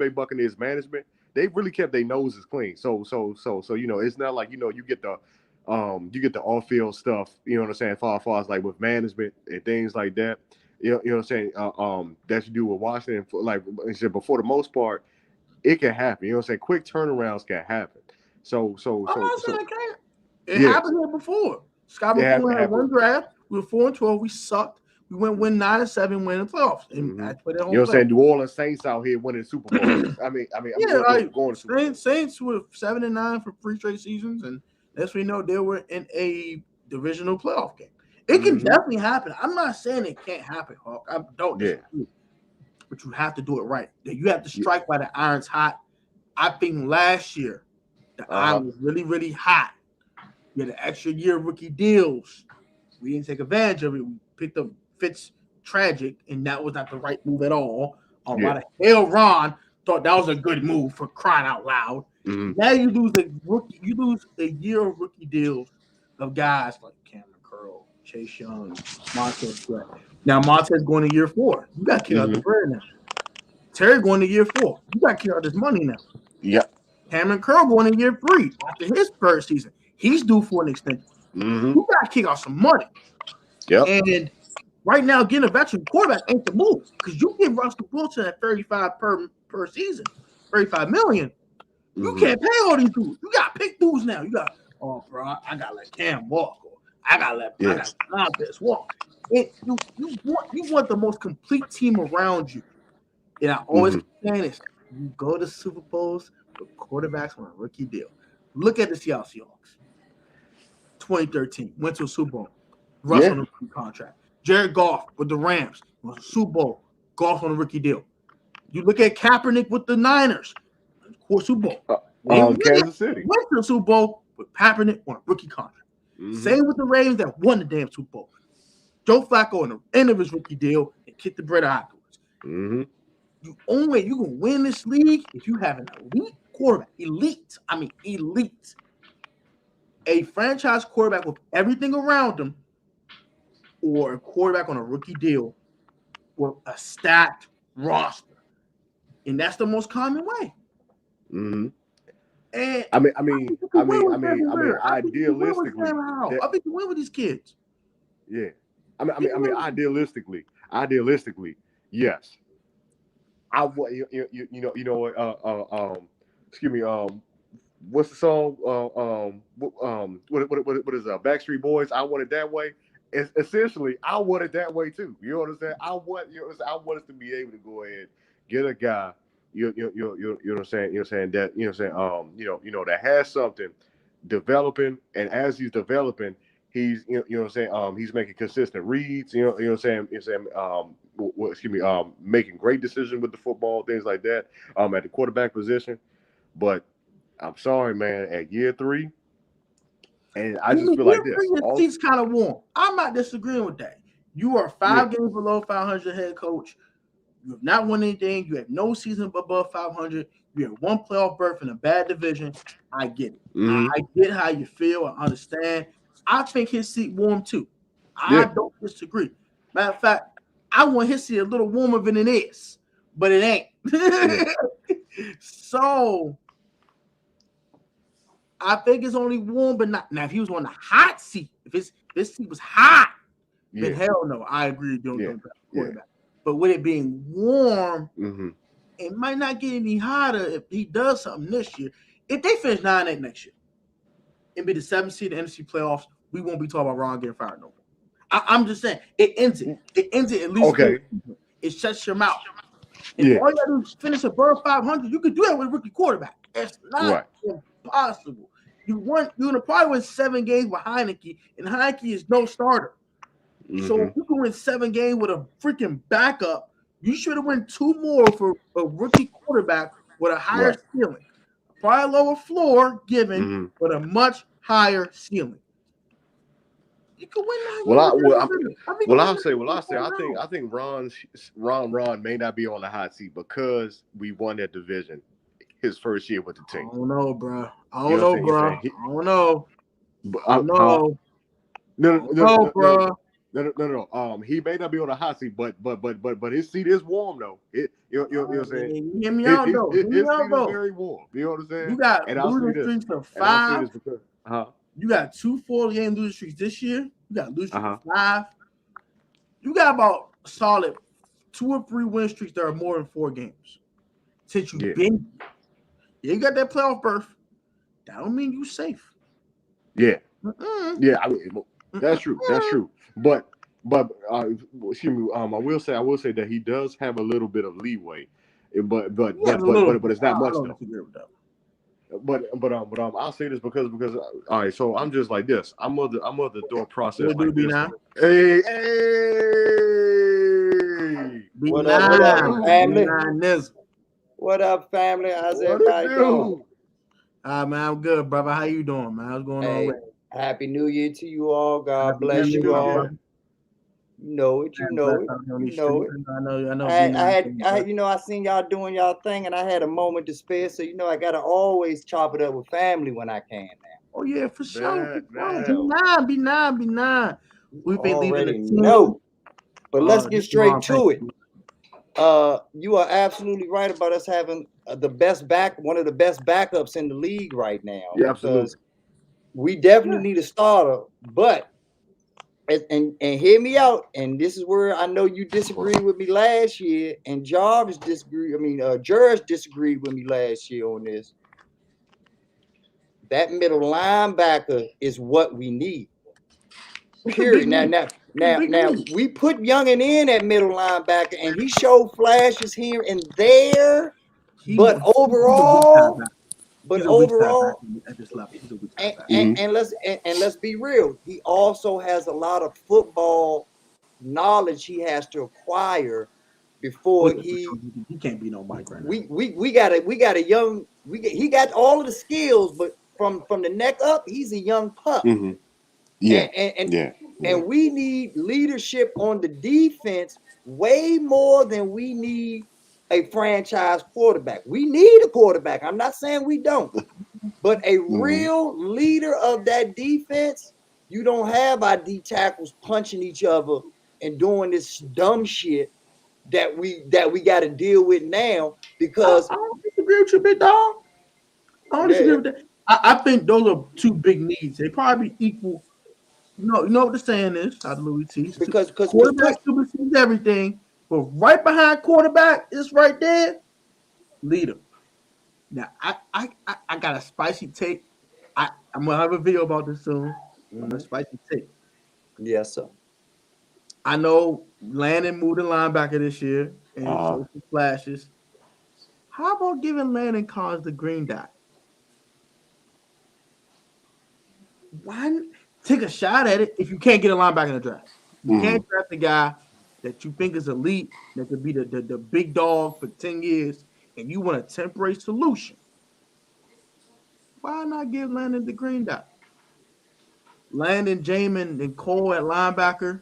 Buccaneers management, they really kept their noses clean. So it's not like you get the off-field stuff, you know what I'm saying, far as like with management and things like that. You know what I'm saying? That you do with Washington, but for the most part, it can happen. You know what I'm saying? Quick turnarounds can happen. It happened here before. Scott McCoy had one draft. We were 4-12. We sucked. You win 9-7, win the playoffs, and that's what you know what I'm saying. New Orleans Saints out here winning Super Bowls. I mean, I'm going to Super Bowl. Saints with 7-9 for 3 straight seasons, and as we know, they were in a divisional playoff game. It can definitely happen. I'm not saying it can't happen, Hawk. I don't disagree, but you have to do it right. You have to strike while the iron's hot. I think last year the iron was really, really hot. We had an extra year of rookie deals. We didn't take advantage of it. We picked up Fitz tragic, and that was not the right move at all. Why the hell Ron thought that was a good move for crying out loud? Now you lose a year of rookie deals of guys like Cameron Curl, Chase Young, Montez Sweat. Now Montez going to year 4. You got to kick out the bread now. Terry going to year 4. You got to kick out this money now. Yep. Cameron Curl going to year 3 after his first season. He's due for an extension. You got to kick out some money. Yep. And right now, getting a veteran quarterback ain't the move because you get Russell Wilson at $35 per season, $35 million. You can't pay all these dudes. You got to pick dudes now. You got, bro, I got to let Cam walk. Or I got to let Montez walk. You want the most complete team around you. And I always saying this: you go to Super Bowls with quarterbacks on a rookie deal. Look at the Seattle Seahawks. 2013 went to a Super Bowl. Russ on a rookie contract. Jared Goff with the Rams was a Super Bowl. Goff on a rookie deal. You look at Kaepernick with the Niners, Super Bowl. Kansas City went to the Super Bowl with Kaepernick on a rookie contract. Same with the Ravens that won the damn Super Bowl. Joe Flacco on the end of his rookie deal and kicked the bread afterwards. You can win this league if you have an elite quarterback. Elite. A franchise quarterback with everything around him, or a quarterback on a rookie deal with a stacked roster. And that's the most common way. And idealistically, I think you win with these kids. Yeah. Idealistically, yes. Excuse me. What's the song? What is Backstreet Boys? I Want It That Way. It's essentially, I want it that way too. You know what I'm saying? I want us to be able to go ahead, get a guy. You know what I'm saying? That has something developing, and as he's developing, he's he's making consistent reads. Making great decisions with the football, things like that. At the quarterback position, but I'm sorry, man. At year 3, and I just feel like this. Your seat's kind of warm. I'm not disagreeing with that. You are 5 games below 500 head coach. You have not won anything. You have no season above 500. You have 1 playoff berth in a bad division. I get it. I get how you feel. I understand. I think his seat warm too. I don't disagree. Matter of fact, I want his seat a little warmer than it is, but it ain't. So I think it's only warm, but not now. If he was on the hot seat, if his seat was hot, then hell no. I agree. Don't quarterback. But with it being warm, it might not get any hotter if he does something this year. If they finish 9-8 next year and be the 7th seed in the NFC playoffs, we won't be talking about Ron getting fired no more. I'm just saying it ends it. It ends it at least. Okay. It shuts your mouth. If all you got to do is finish above 500, you can do that with a rookie quarterback. It's not impossible. You're going to probably win 7 games with Heineke, and Heineke is no starter. So if you can win 7 games with a freaking backup, you should have won 2 more for a rookie quarterback with a higher ceiling. Probably a lower floor given, but a much higher ceiling. You can win that. I think Ron may not be on the hot seat because we won that division his first year with the team. I don't know, bro. I don't know. No. He may not be on the hot seat, but his seat is warm though. You know what I'm saying? Hear me out though. His seat is very warm. You know what I'm saying? You got losing streaks of 5. You got 2 4-game losing streaks this year. You got losing streaks of 5. You got about solid 2 or 3 win streaks that are more than 4 games since you've been. You got that playoff berth. That don't mean you safe. Yeah. Yeah. That's true. That's true. But but excuse me. I will say that he does have a little bit of leeway, but but Yeah, but a but little but, bit. but it's not I much don't though. disagree with that. But I'll say this because all right. So I'm just like this. I'm of the thought What process it do, like be this. now? Hey, hey, Be what up? What What up, up, nine. dude? Be family? nine this. What up, family? How's What it everybody doing? do? Man, I'm good, brother. How you doing, man? What's going on Hey, with you? happy New Year to you all. God Happy bless New you New Year, all. brother. Year. You know it. You Man, know bless it. out here on You these know streets. it. I know, be nine. I seen y'all doing y'all thing, and I had a moment to spare. So I gotta always chop it up with family when I can. Oh yeah, for sure, for sure. Be Now. nine, be nine, be nine. You We've been leading the already team. know. But let's get This is straight long. Thank to it. you. You are absolutely right about us having one of the best backups in the league right now, Yeah, absolutely. because we definitely Yeah, need a starter, but and hear me out. And this is where I know you disagreed with me last year, and Jarvis disagreed. I mean, Judge disagreed with me last year on this. That middle linebacker is what we need. it's a big Period. Now, need. now, It's a now, big now, need. we put Youngin in at middle linebacker, and he showed flashes here and there. He's But he's a weak side overall, back. but He's a weak side back overall, at this level. He's a weak side and, back. and, Hmm. and let's and let's be real. He also has a lot of football knowledge he has to acquire Oh before yeah, for sure. He can't be no Mike right now. we got a young he got all of the skills, but from the neck up, he's a young pup. Hmm. Yeah, And and and, yeah, yeah. and we need leadership on the defense way more than we need a franchise quarterback. We need a quarterback. I'm not saying we don't. But a Hmm. real leader of that defense, you don't have our D tackles punching each other and doing this dumb shit that we got to deal with now, because I don't disagree with you, big dog. I don't disagree yeah, with that. I think those are two big needs. They probably equal. You know what the saying is out of Louis T. because Quarterback put supersedes everything, but right behind quarterback is right there, leader. Now I got a spicy take. I'm gonna have a video about this soon. But a Mhm. spicy take. Yes, sir. I know Landon moved the linebacker this year and Uh, showed some flashes. How about giving Landon Collins the green dot? Why take a shot at it if you can't get a linebacker in the draft? You hmm. can't draft the guy that you think is elite, that could be the big dog for 10 years, and you want a temporary solution. Why not give Landon the green dot? Landon, Jamin, and Cole at linebacker.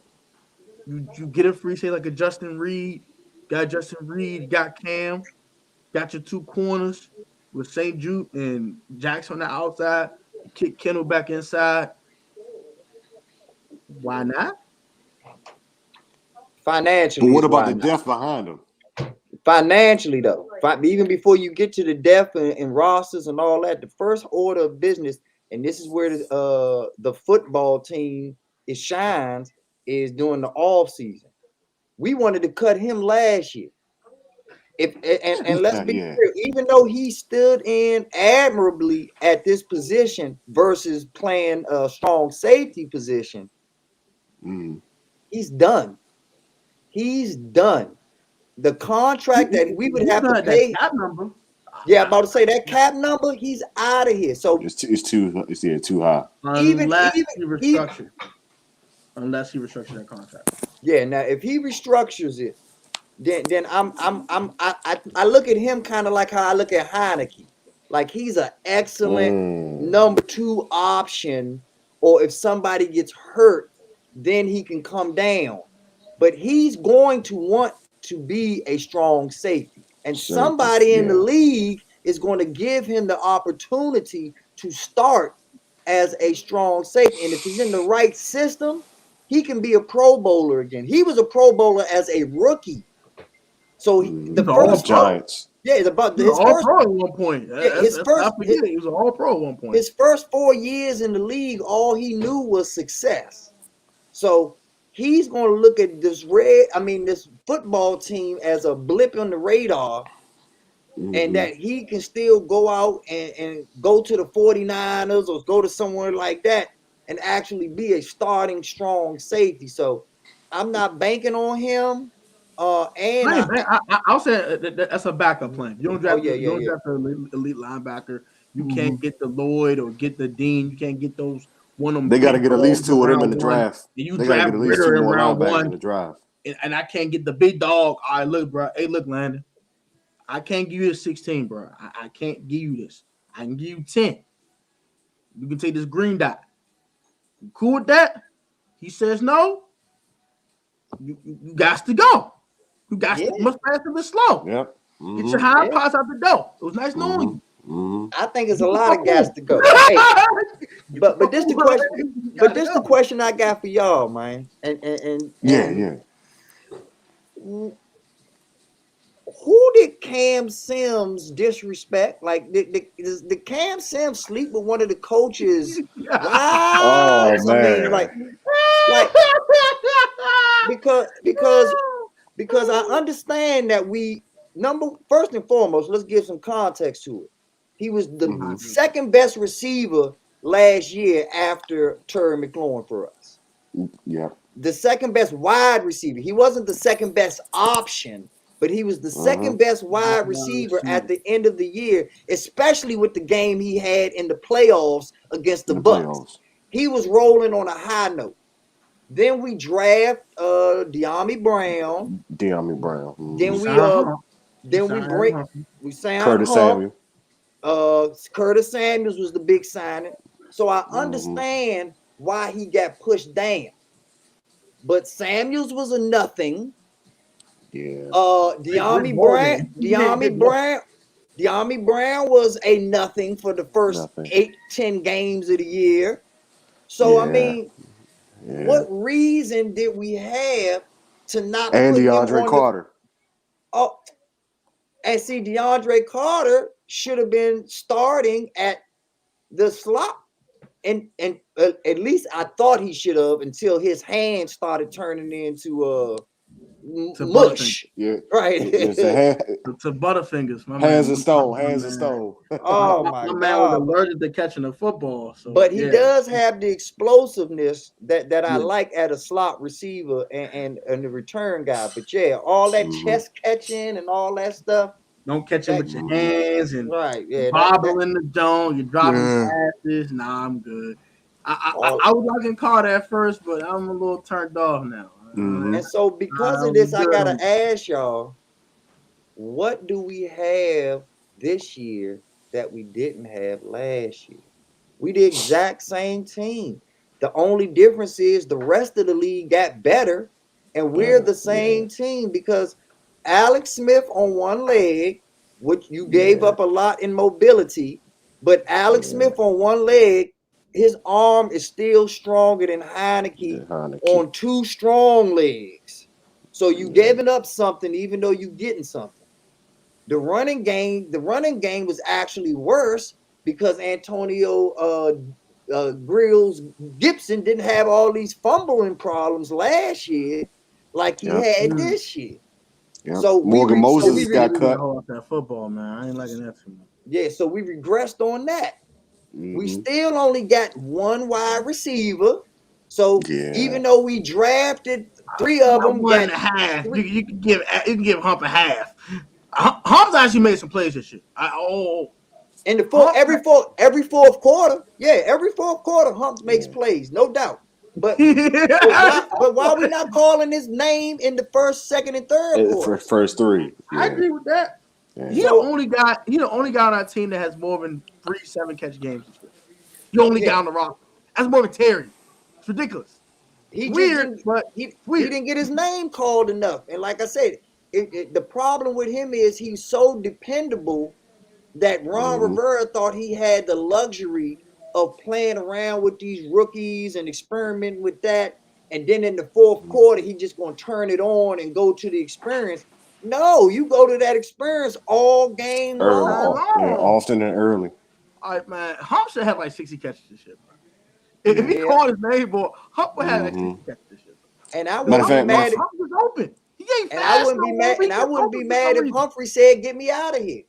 You get a free, say like a Justin Reed. Got Justin Reed, got Cam, got your two corners with St. Jude and Jackson on the outside. You kick Kendall back inside. Why not? But Financially what is about why the not. depth behind them? Financially, though, even before you get to the depth and rosters and all that, the first order of business, and this is where the football team it shines, is during the off season. We wanted to cut him last year. If and let's be Yeah. real, even though he stood in admirably at this position versus playing a strong safety position, Mm. he's done. He's done. The contract that we would He's have to not that pay. cap number. Yeah, I'm about to say that cap number, he's out of here. So It's too high. even Unless even he he restructured. Unless he restructured that contract. yeah, now if he restructures it, then I look at him kind of like how I look at Heineke. Like he's an excellent Mm. number two option, or if somebody gets hurt, then he can come down. But he's going to want to be a strong safety. And Safety. somebody in the Yeah. league is going to give him the opportunity to start as a strong safety. And if he's in the right system, he can be a pro bowler again. He was a pro bowler as a rookie. So He the was Mm. an With the all first pro. Giants. yeah, it's about He was an his all first pro at one point. yeah, That's not forget. He was an all pro at one point. his first 4 years in the league, all he knew was success. So he's going to look at this football team as a blip on the radar, and Hmm. that he can still go out and go to the 49ers or go to somewhere like that and actually be a starting strong safety. So I'm not banking on him. And I'll say that's a backup plan. You don't oh draft yeah, you yeah, don't yeah. draft an elite linebacker. You Mm-hmm. can't get the Lloyd or get the Dean. You can't get those one of them They got to big get at least dogs in 2 of them in round the one. And draft. you They got to draft get at least 2 Ritter in more round linebackers in one, the draft. and I can't get the big dog. All right, look, bro. Hey, look, Landon. I can't give you a 16, bro. I can't give you this. I can give you 10. You can take this green dot. You cool with that? He says no. You got to go. You got Yeah, to much faster than slow. Yep. Get your Mm-hmm. high yeah. pass out the door. It was nice knowing Mm-hmm. you. Mm-hmm. I think it's a Get the lot fuck of guys on. to go. Hey, but this the question. You But gotta this the go. question I got for y'all, man. Yeah, And yeah. who did Cam Sims disrespect? Like, did Cam Sims sleep with one of the coaches' Oh wives? I mean, man. like because because I understand that first and foremost, let's give some context to it. He was the Mm-hmm. second best receiver last year after Terry McLaurin for us. Yep. The second best wide receiver. He wasn't the second best option, but he was the Uh-huh. second best wide receiver at the end of the year, especially with the game he had in the playoffs against the In the Bucks. playoffs. He was rolling on a high note. Then we draft De'Ami Brown. De'Ami Brown. Then Mm-hmm. we Sign Hump. then we Sign bring Hump. we signed Curtis Hump. Samuel. Curtis Samuels was the big signing. So I Mm-hmm. understand why he got pushed down. But Samuels was a nothing. Yeah. De'Ami Brown, De'Ami Brown was a nothing for the first Nothing. 8-10 games of the year. So I Yeah. mean, Yeah. what reason did we have to not And put him DeAndre on the Carter. oh and see DeAndre Carter should have been starting at the slot. And at least I thought he should have until his hands started turning into To Butterfingers. mush. Yeah. Right. It's a To Butterfingers. My hands man. of stone. My Hands of man. stone. Oh My my man was God. allergic to catching the football. So But he yeah. does have the explosiveness that I Yeah. like at a slot receiver and the return guy. But yeah, all that Mm-hmm. chest catching and all that stuff. Don't catch him That, with your hands and right. Yeah. bobble in the zone. You're dropping Yeah. passes. Nah, I'm good. All, I was liking Carter at first, but I'm a little turned off now. Mm-hmm. and so because of I'm this, I good gotta on ask y'all, what do we have this year that we didn't have last year? We the exact same team. The only difference is the rest of the league got better, and we're the same team because Alex Smith on one leg, which you gave up a lot in mobility, but Alex Smith on one leg, his arm is still stronger than Heineke on two strong legs. So you giving up something even though you getting something. The running game was actually worse because Antonio Grills Gibson didn't have all these fumbling problems last year like he had this year. Yep. So Morgan Moses got cut. off that football, man. I ain't liking that too much. Yeah, so we regressed on that. Mm-hmm. We still only got one wide receiver. So even though we drafted 3 of them, one and a half. You can give Hump a half. Hump's actually made some plays this year. In the every fourth quarter, every fourth quarter, Hump makes plays, no doubt. But why are we not calling his name in the first, second, and third quarter? First 3. I agree with that. Yeah. He's the only guy on our team that has more than 3 7-catch games this year. The only guy on the roster. That's more than Terry. It's ridiculous. He didn't get his name called enough. And like I said, the problem with him is he's so dependable that Ron Rivera thought he had the luxury of playing around with these rookies and experimenting with that. And then in the fourth quarter, he just going to turn it on and go to the experience. No, you go to that experience all game long. Yeah, often and early. All right, man. Hump should have like 60 catches this year, bro. If he called his name, boy, Hump would have like 60 catches this year. And I wouldn't be mad. Hump was open. He ain't fast. I wouldn't be mad. And I wouldn't be mad if Humphrey said, "Get me out of here."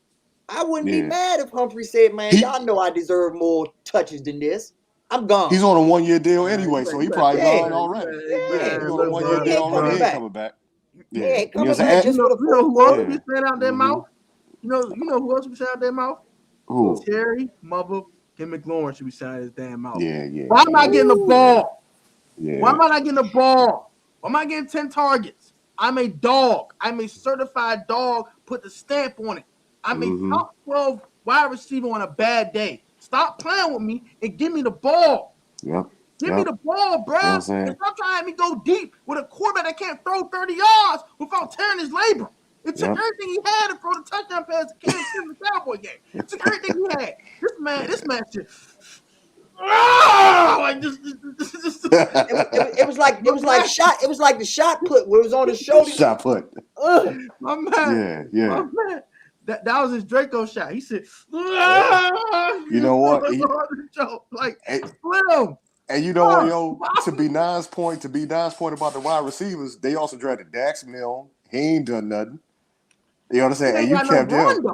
I wouldn't be mad if Humphrey said, "Man, y'all know I deserve more touches than this." I'm gone. He's on a 1 year deal anyway, so he probably gone already. Yeah. He's on a 1 year He deal ain't already. coming He back. ain't coming back. He ain't You know coming what I'm back saying? just for the You know who fourth else quarter. be saying out their mouth? You know who else be saying out their mouth? Who? Terry, Mother, and McLaurin should be saying out his damn mouth. Yeah. Why am I getting the ball? Yeah. Why am I not getting the ball? Why am I getting 10 targets? I'm a dog. I'm a certified dog. Put the stamp on it. I'm a top 12 wide receiver on a bad day. Stop playing with me and give me the ball. Yep. Give me the ball, bro. You know what I'm saying? And stop trying to have me go deep with a quarterback that can't throw 30 yards without tearing his labrum. It took everything he had to throw the touchdown pass to Kansas City in the Cowboy game. It took everything he had. This man shit. Like It was like the shot put where it was on his shoulder. Shot put. My man. Yeah. My man. That was his Draco shot. He said, You know what? Like, Slim. And you know what, yo? To be Nine's point about the wide receivers, they also drafted Dax Milne. He ain't done nothing. You know what I'm saying? And you kept him.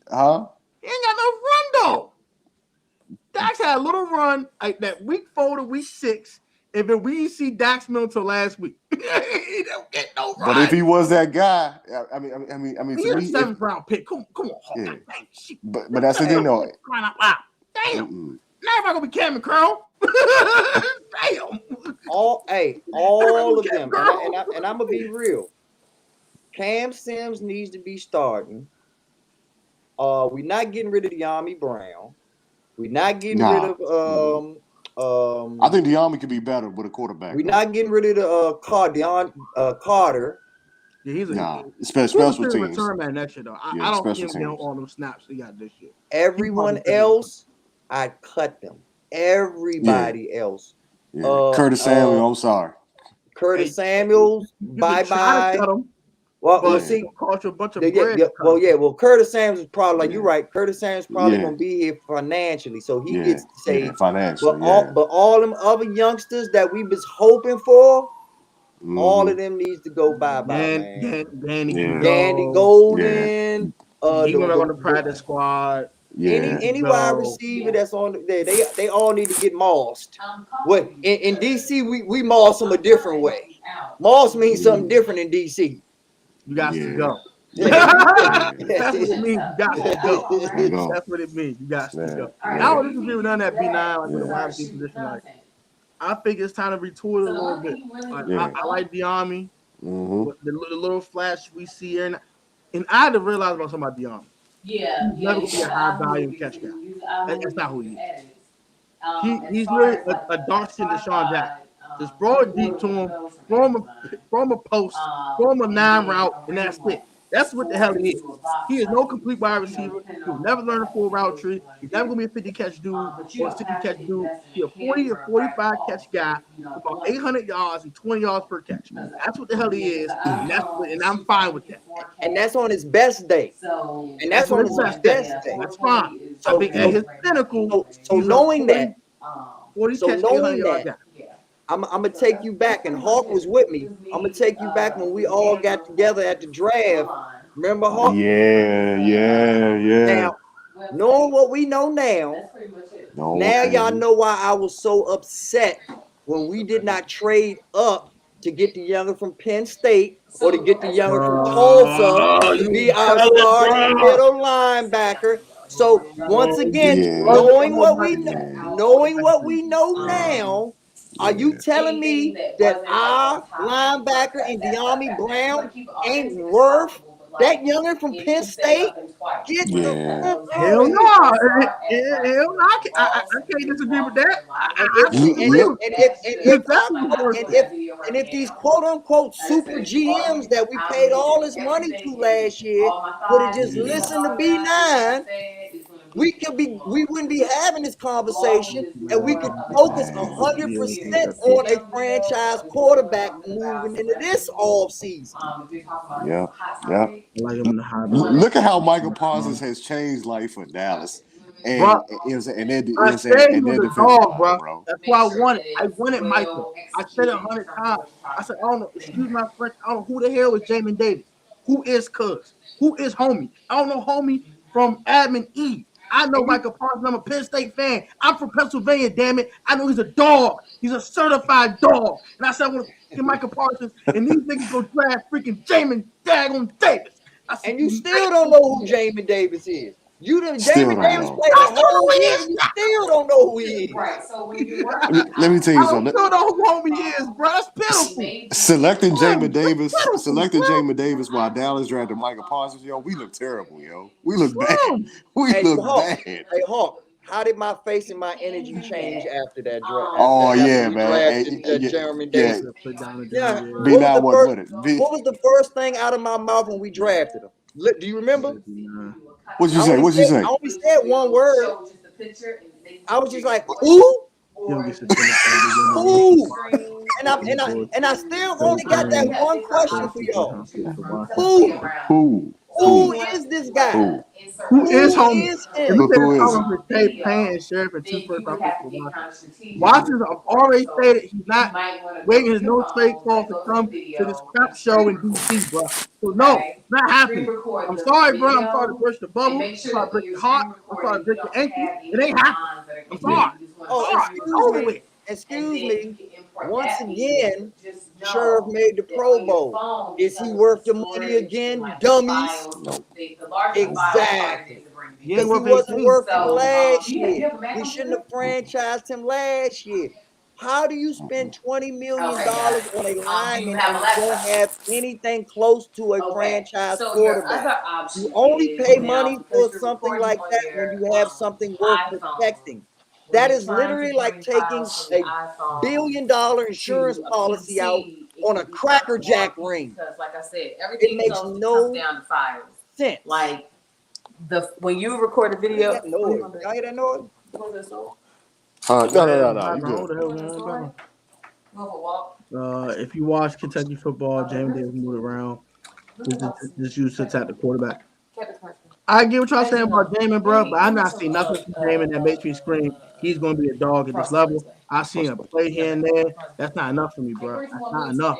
Huh? He ain't got no run though. Dax had a little run like that week 4 to week 6, and then we didn't see Dax Milne till last week. He don't get no run. But if he was that guy, I mean, he's a 7th round pick. Come on. Yeah. But that's the thing, though. Damn. Now if I gonna be Cameron Crowe. Damn. All of them. And I'm gonna be real. Cam Sims needs to be starting. We're not getting rid of De'Ami Brown. We're not getting rid of I think De'Ami could be better with a quarterback. We're not getting rid of Carter. Yeah, he's a special teams. Return man next year though. I don't see him getting all those snaps he got this year. Everyone else, I cut them. Everybody else. Yeah. Curtis Samuel, I'm sorry. Curtis Samuels, bye. Well, see, cost you a bunch of bread. Well, Curtis Samuels is probably like you're right. Curtis Samuels probably gonna be here financially, so he gets to say financially. But all them other youngsters that we was hoping for, all of them needs to go bye, man. Danny Golden, he went on the practice squad. Any wide receiver that's on there, they all need to get mossed. What in DC we moss them a different way. Moss means something different in DC. You got to go. That's what it means. You got to go. That's what it means. You got to go. I would disagree with none of that B9 like with the wide receiver position. Like, I think it's time to retool it a little bit. Like, I like De'Ami. With the little flash we see here, and I had to realize about something about De'Ami. He's never gonna be a high value catch guy. That's not who he is. He's really a dark skin Deshaun Jackson. Just throw it deep to him, throw him a post, throw him a 9 route, and that's it. That's what the hell he is. He is no complete wide receiver. He'll never learn a full route tree. He's never gonna be a 50 catch dude or a 60 catch dude. He's a 40 or 45 catch guy with about 800 yards and 20 yards per catch. That's what the hell he is, and I'm fine with that. And that's on his best day. And that's on his best day. That's fine. So I think at his pinnacle, so knowing that, 40 catch, 800 yard guy. I'm gonna take you back, and Hawk was with me. I'm gonna take you back when we all got together at the draft. Remember Hawk? Yeah. Now, knowing what we know now, y'all know why I was so upset when we did not trade up to get the younger from Penn State or to get the younger from Tulsa to be our starting middle linebacker. So once again, knowing what we know now. Are you telling me that our linebacker and De'Ami Brown ain't worth that youngin from Penn State? Hell no. I can't disagree with that. And if these quote unquote super GMs that we paid all this money to last year would have just listened to B9, we wouldn't be having this conversation, and we could focus 100% on a franchise quarterback moving into this offseason. Yeah. Look at how Michael Parsons has changed life for Dallas. And they're dog, bro. That's why I wanted. I wanted Michael. I said it 100 times. I said, I don't know. Excuse my French. I don't know who the hell is Jamin Davis. Who is Cuz? Who is Homie? I don't know Homie from Admin E. I know Michael Parsons. I'm a Penn State fan. I'm from Pennsylvania, damn it. I know he's a dog. He's a certified dog. And I said, I want to get Michael Parsons, and these niggas go draft freaking Jamin Daggone Davis. I said, And you still don't know who Jamin Davis is. You done Still Jamin don't Davis know. played I a still know whole who he year, is. and you still don't know who he is. Right. So when you're Let working, me tell I you don't something. still know who homie is, bro. That's pitiful. Selecting Jamin Davis, pitiful, selecting bro. Jamin Davis while Dallas drafted Michael Parsons, yo, we look terrible, yo. We look bad. Damn. We Hey, look Hawk. bad. Hey, Hawk. How did my face and my energy change after that draft? Oh, after yeah, we man. drafted Jeremy Yeah. Davis. Put down the Yeah. damn Be What was not the what first? with it. Be, What was the first thing out of my mouth when we drafted him? Do you remember? what you say? What you say? I only said one word. I was just like, "Ooh, You'll get suspended. ooh," and I still only got that one question for y'all. Who is this guy? Who is Who homie? is If him? we Look, say who the is problem with Tate, Payne, and Sheriff and two first round picks for Washington. Washington have already stated he's not waiting his no trade clause to come to this crap show in DC, bro. So no, it's not happening. I'm sorry, bro. I'm sorry to burst the bubble. I'm sorry to break your heart. I'm sorry to break your ankle. It ain't happening. I'm sorry. Oh, Sorry. It's over with. excuse me. Once again, Sheriff made the Pro Bowl. Is he worth the money again, dummies? No. Exactly. He ain't Because he worth wasn't anything. worth it last year. We shouldn't have franchised him last year. How do you spend $20 million on a lineman and don't have anything close to a franchise quarterback? You only pay money for something like that when you have something worth protecting. That is literally like taking a $1 billion insurance policy out on a Cracker Jack ring. Because, like I said, It everything makes else no comes down to files. sense. Like when you record a video. That noise. Y'all hear that noise? No. You Hold good. the hell, man. If you watch Kentucky football, James Davis moved around. Just used to attack the quarterback. I get what y'all saying about Jamin, bro, but I'm not seeing nothing from Jamin that makes me scream he's going to be a dog at this level. I seen a play here and there. That's not enough for me, bro. That's not enough.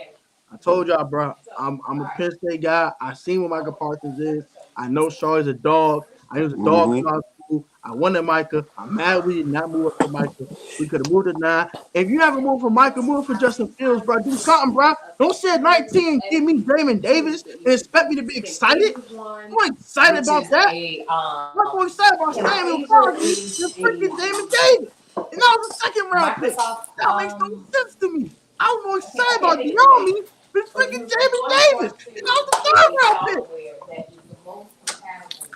I told y'all, bro. I'm a Penn State guy. I seen what Michael Parsons is. I know Shaw's a dog. I was a dog in our school. I wanted Micah. I'm mad we did not move up for Micah. We could have moved to 9. If you haven't moved for Micah, move for Justin Fields, bro. Do something, bro. Don't sit at 19 give me Jamin Davis and expect me to be excited. I'm not excited about that. I'm not going excited about Samuel Crosby and freaking Jamin Davis. And that was a second round pick. That makes no sense to me. I was more excited about De'Armond than freaking Jamin Davis. And that was the third round pick.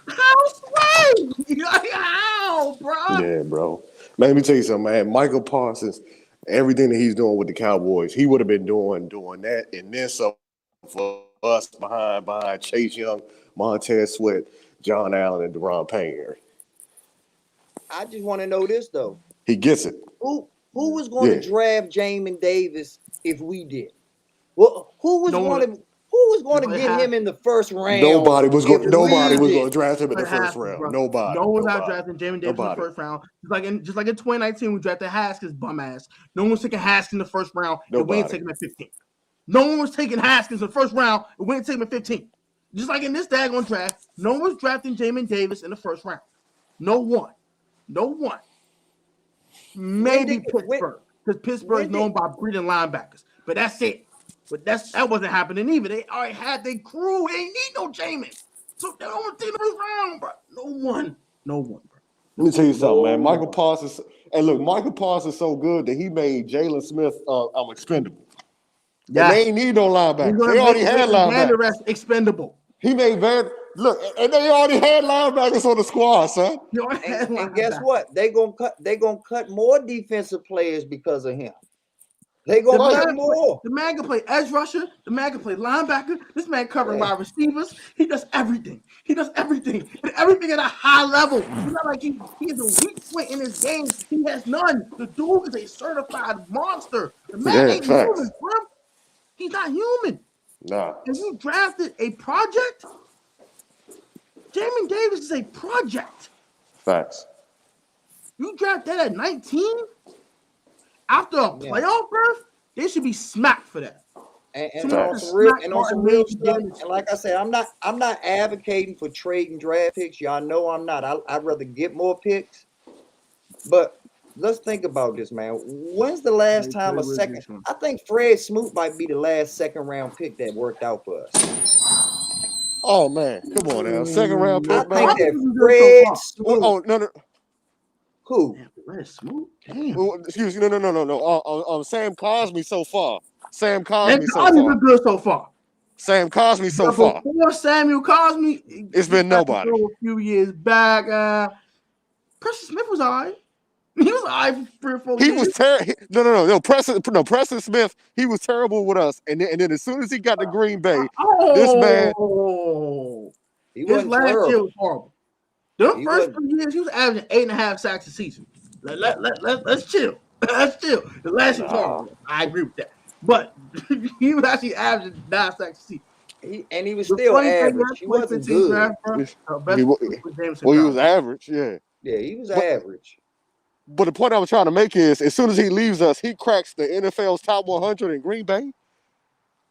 How sway? How, bro? Yeah, bro. Man, let me tell you something, man. Michael Parsons, everything that he's doing with the Cowboys, he would have been doing that and then some for us behind Chase Young, Montez Sweat, John Allen, and Deron Payne. I just want to know this though. He gets it. Who was going to draft Jamin Davis if we did? Well, who was going to get him in the first round? Nobody was going to did? draft him in the first round. Nobody. No one's not drafting Jamin Davis in the first round. Just like in 2019, we drafted Haskins, bum ass. No one was taking Haskins in the first round, and we ain't taking him at 15. No one was taking Haskins in the first round, and we ain't taking him at 15. Just like in this daggone draft, no one's drafting Jamin Davis in the first round. No one. Maybe Pittsburgh, because Pittsburgh is known by breeding linebackers. But that's it. But that wasn't happening either. They already had their crew. They ain't need no Jamin. So they don't take the first round, bro. No one, bro. Let me tell you something, man. Michael Parsons, and look, Michael Parsons is so good that he made Jalen Smith expendable. Yeah, they ain't need no linebackers. They already had linebackers. Expendable. He made and they already had linebackers on the squad, son. And guess what? They gonna cut more defensive players because of him. They gonna cut more. The man can play edge rusher. The man can play linebacker. This man covering wide receivers. He does everything. And everything at a high level. It's not like he has a weak point in his game. He has none. The dude is a certified monster. The man ain't human, bro. He's not human. Nah. And you drafted a project? Jamin Davis is a project. Facts. You draft that at 19? After a playoff berth? They should be smacked for that. And Smith on is some real smack Martin real Mayhew stuff. getting his And like I said, I'm not advocating for trading draft picks. Y'all know I'm not. I'd rather get more picks. But let's think about this, man. When's the last time a second? I think Fred Smoot might be the last second round pick that worked out for us. Oh man, come on now, second round I pick, think man. that Fred Smoot. Oh no, no. Who? Fred Smoot? Damn. Excuse me, no. Sam Cosmi so far. Sam And Cosmi so Cosby's far. been good so far. Sam Cosmi so But far. before Samuel Cosby, It's been nobody. A few years back, Preston Smith was all right. He was all right for 3 or 4 He years. was terrible. No. Preston Smith. He was terrible with us, and then as soon as he got to Green Bay, this man. His last year was horrible. The He first wasn't. 3 years, he was averaging 8.5 sacks a season. Let's chill. Let's chill. The last year was horrible. I agree with that. But he was actually averaging 9 sacks a season. He was still average. He wasn't good. Draft, He was average, yeah. Yeah, he was average. But the point I was trying to make is, as soon as he leaves us, he cracks the NFL's top 100 in Green Bay.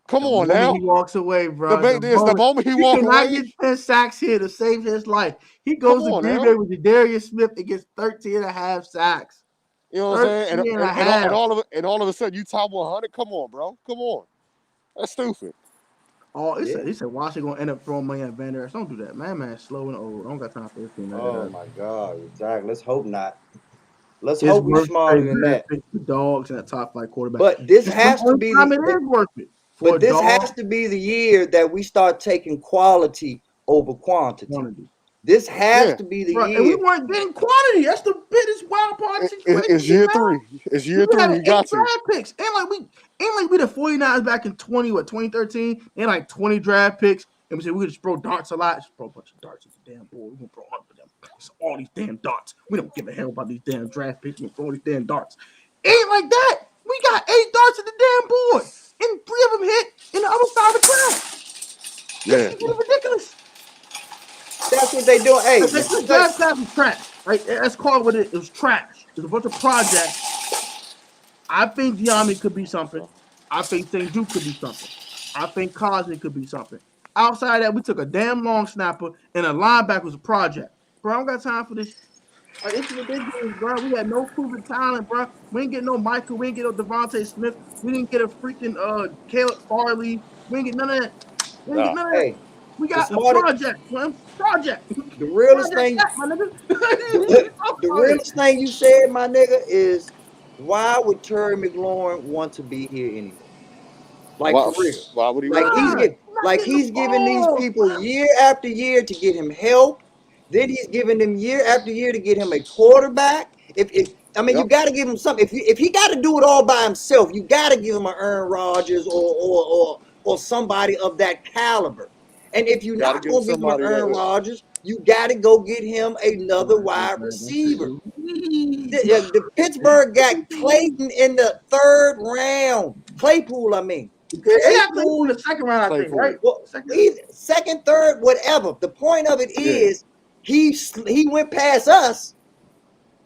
Come on now. He walks away, bro. The moment he walks away. He cannot get 10 sacks here to save his life. He goes to Green Bay with Darius Smith and gets 13.5 sacks. You know what I'm saying? And all of a sudden, you top 100? Come on, bro. Come on. That's stupid. Oh, he said Washington going to end up throwing money at Van Der Esch. Don't do that. Man's slow and old. I don't got time for this thing. Oh, my God. Exactly. Let's hope not. Let's hope we're smarter than that. The dogs and that top flight quarterback. But this has to be worth it. But this has to be the year that we start taking quality over quantity. This has to be the year. And we weren't getting quantity. That's the biggest wild part of the situation. It's year 3. It's year 3. You got to. Picks. Ain't like we the 49ers back in 2013. They had like 20 draft picks. And we said we could just throw darts a lot. Just throw a bunch of darts at the damn board. We're gonna throw 100 of them. So all these damn darts. We don't give a hell about these damn draft picks. We're gonna throw all these damn darts. Ain't like that. We got 8 darts at the damn board. And 3 of them hit in the other side of the ground. Yeah. It's ridiculous. That's what they do. Hey, the draft class was trash. Right? That's called what it was. Trash. There's a bunch of projects. I think Giambi could be something. I think St. Jude could be something. I think Cosby could be something. Outside of that, we took a damn long snapper and a linebacker was a project. Bro, I don't got time for this. Like, it's ridiculous, bro. We had no proven talent, bro. We didn't get no Michael. We didn't get no Devontae Smith. We didn't get a freaking Caleb Farley. We didn't get none of that. We didn't get none of that. We got a project, man. Project. The realest thing, the realest thing you said, my nigga, is why would Terry McLaurin want to be here anymore? Like, for real. Why would he? He's giving these people year after year to get him help. Then he's giving them year after year to get him a quarterback. You got to give him something. If he got to do it all by himself, you got to give him an Aaron Rodgers or somebody of that caliber. And if you're not going to give him an Aaron Rodgers, you got to go get him another wide receiver. The Pittsburgh got Clayton in the 3rd round. Claypool, I mean. Claypool in the 2nd round, I think, right? Well, second, 3rd, whatever. The point of it is he went past us.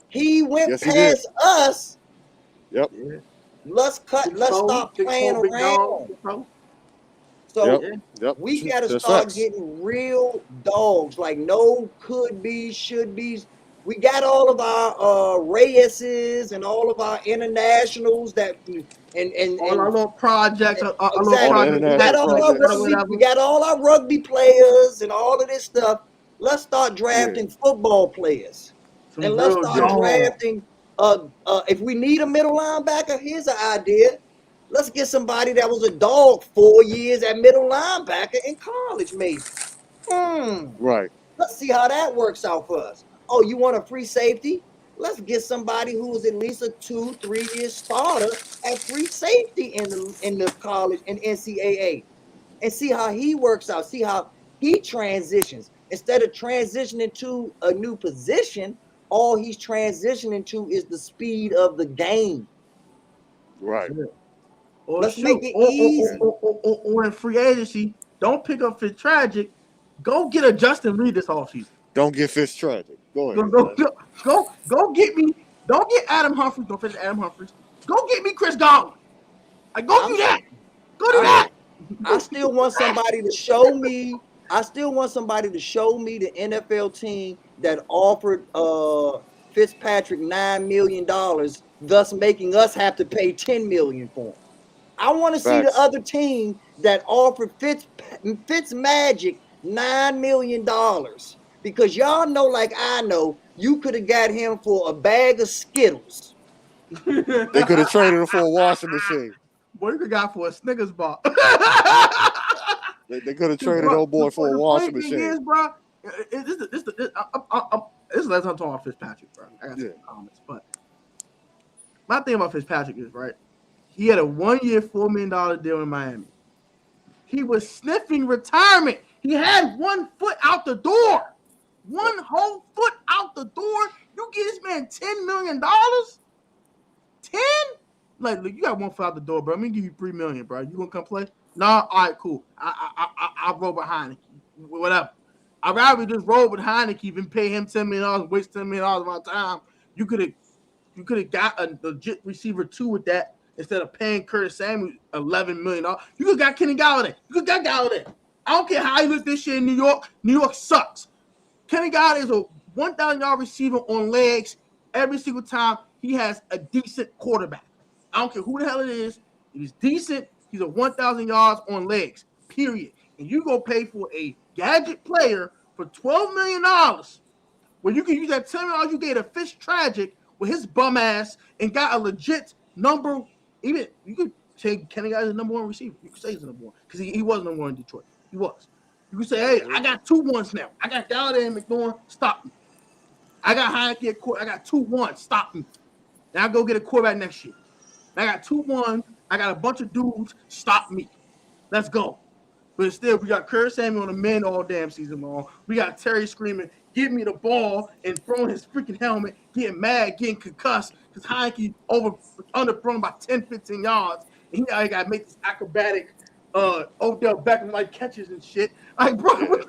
He went past us. Yep. Let's stop playing around. So we got to start getting real dogs, like no could be, should be. We got all of our Reyeses and all of our internationals that and all our little projects. We got all our rugby players and all of this stuff. Let's start drafting football players. And let's start drafting. If we need a middle linebacker, here's an idea. Let's get somebody that was a dog 4 years at middle linebacker in college, maybe. Right. Let's see how that works out for us. Oh, you want a free safety? Let's get somebody who was at least a 2-3 year starter at free safety in the college and NCAA, and see how he works out. See how he transitions. Instead of transitioning to a new position, all he's transitioning to is the speed of the game. Right. Let's make it easy. Or in free agency, don't pick up Fitztragic. Go get a Justin Reed this offseason. Don't get Fitztragic. Go ahead. Go get me. Don't get Adam Humphries. Don't finish Adam Humphries. Go get me Chris Godwin. Go do that. Go to that. I still want somebody to show me. I still want somebody to show me the NFL team that offered Fitzpatrick $9 million, thus making us have to pay $10 million for him. I want to see the Facts. other team that offered Fitzmagic $9 million. Because y'all know, like I know, you could have got him for a bag of Skittles. They could have traded him for a washing machine. Boy, you could have got for a Snickers bar. They could have traded old boy for a washing machine. Is, bro, this is the last time I'm talking about Fitzpatrick, bro. I got some comments, but my thing about Fitzpatrick is, right, he had a 1-year, $4 million deal in Miami. He was sniffing retirement. He had 1 foot out the door. 1 whole foot out the door. You give this man $10 million? 10? Like, look, you got 1 foot out the door, bro. I'm gonna give you $3 million, bro. You gonna come play? Nah, all right, cool. I'll roll behind Heineke. Whatever. I'd rather just roll with Heineke than pay him $10 million and waste $10 million of our time. You could have got a legit receiver 2 with that instead of paying Curtis Samuel $11 million. You could have got Kenny Galladay. You could have got Galladay. I don't care how he looked this year in New York. New York sucks. Kenny Galladay is a 1,000-yard receiver on legs every single time he has a decent quarterback. I don't care who the hell it is. He's decent. He's a 1,000 yards on legs, period. And you go pay for a gadget player for $12 million when you can use that $10 million you gave a Fitztragic with his bum ass and got a legit number. Even you could say Kenny Galladay is the number 1 receiver. You could say he's the number 1 because he was number 1 in Detroit. He was. You could say, hey, I got 2 1s now. I got Galladay and McDormand. Stop me. I got Heineke at court. I got 2 1s. Stop me. Now I go get a quarterback next year. I got 2 1s. I got a bunch of dudes. Stop me. Let's go. But still, we got Curtis Samuel on the men all damn season long. We got Terry screaming, give me the ball, and throwing his freaking helmet, getting mad, getting concussed, because Heineke underthrown by 10, 15 yards. And he now got to make this acrobatic Odell Beckham-like catches and shit. Like, bro, like,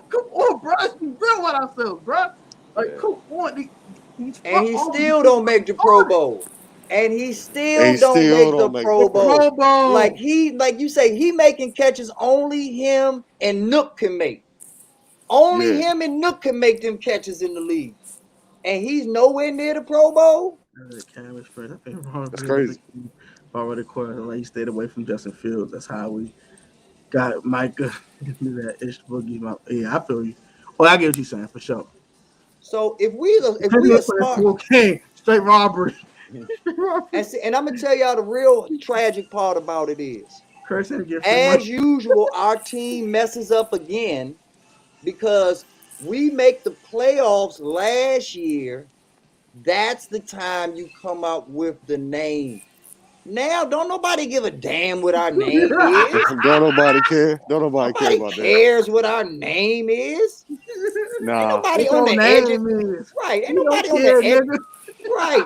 come on, bro. Let's be real with ourselves, bro. Like, come on. And he still don't make the Pro Bowl. And he still don't make the Pro Bowl. Like you say, he making catches only him and Nook can make. Only him and Nook can make them catches in the league. And he's nowhere near the Pro Bowl. That's crazy. Already like he stayed away from Justin Fields. That's how we got Micah into that ish boogie. Yeah, I feel you. Well, I get what you're saying for sure. So if we are smart, straight robbery. and I'm gonna tell y'all the real tragic part about it is, as usual, our team messes up again because we make the playoffs last year. That's the time you come out with the name. Now, don't nobody give a damn what our name is. Don't nobody care. Don't nobody care about that. Cares what our name is. Nah. Ain't nobody on the edge. Right. Ain't nobody on the edge. Right.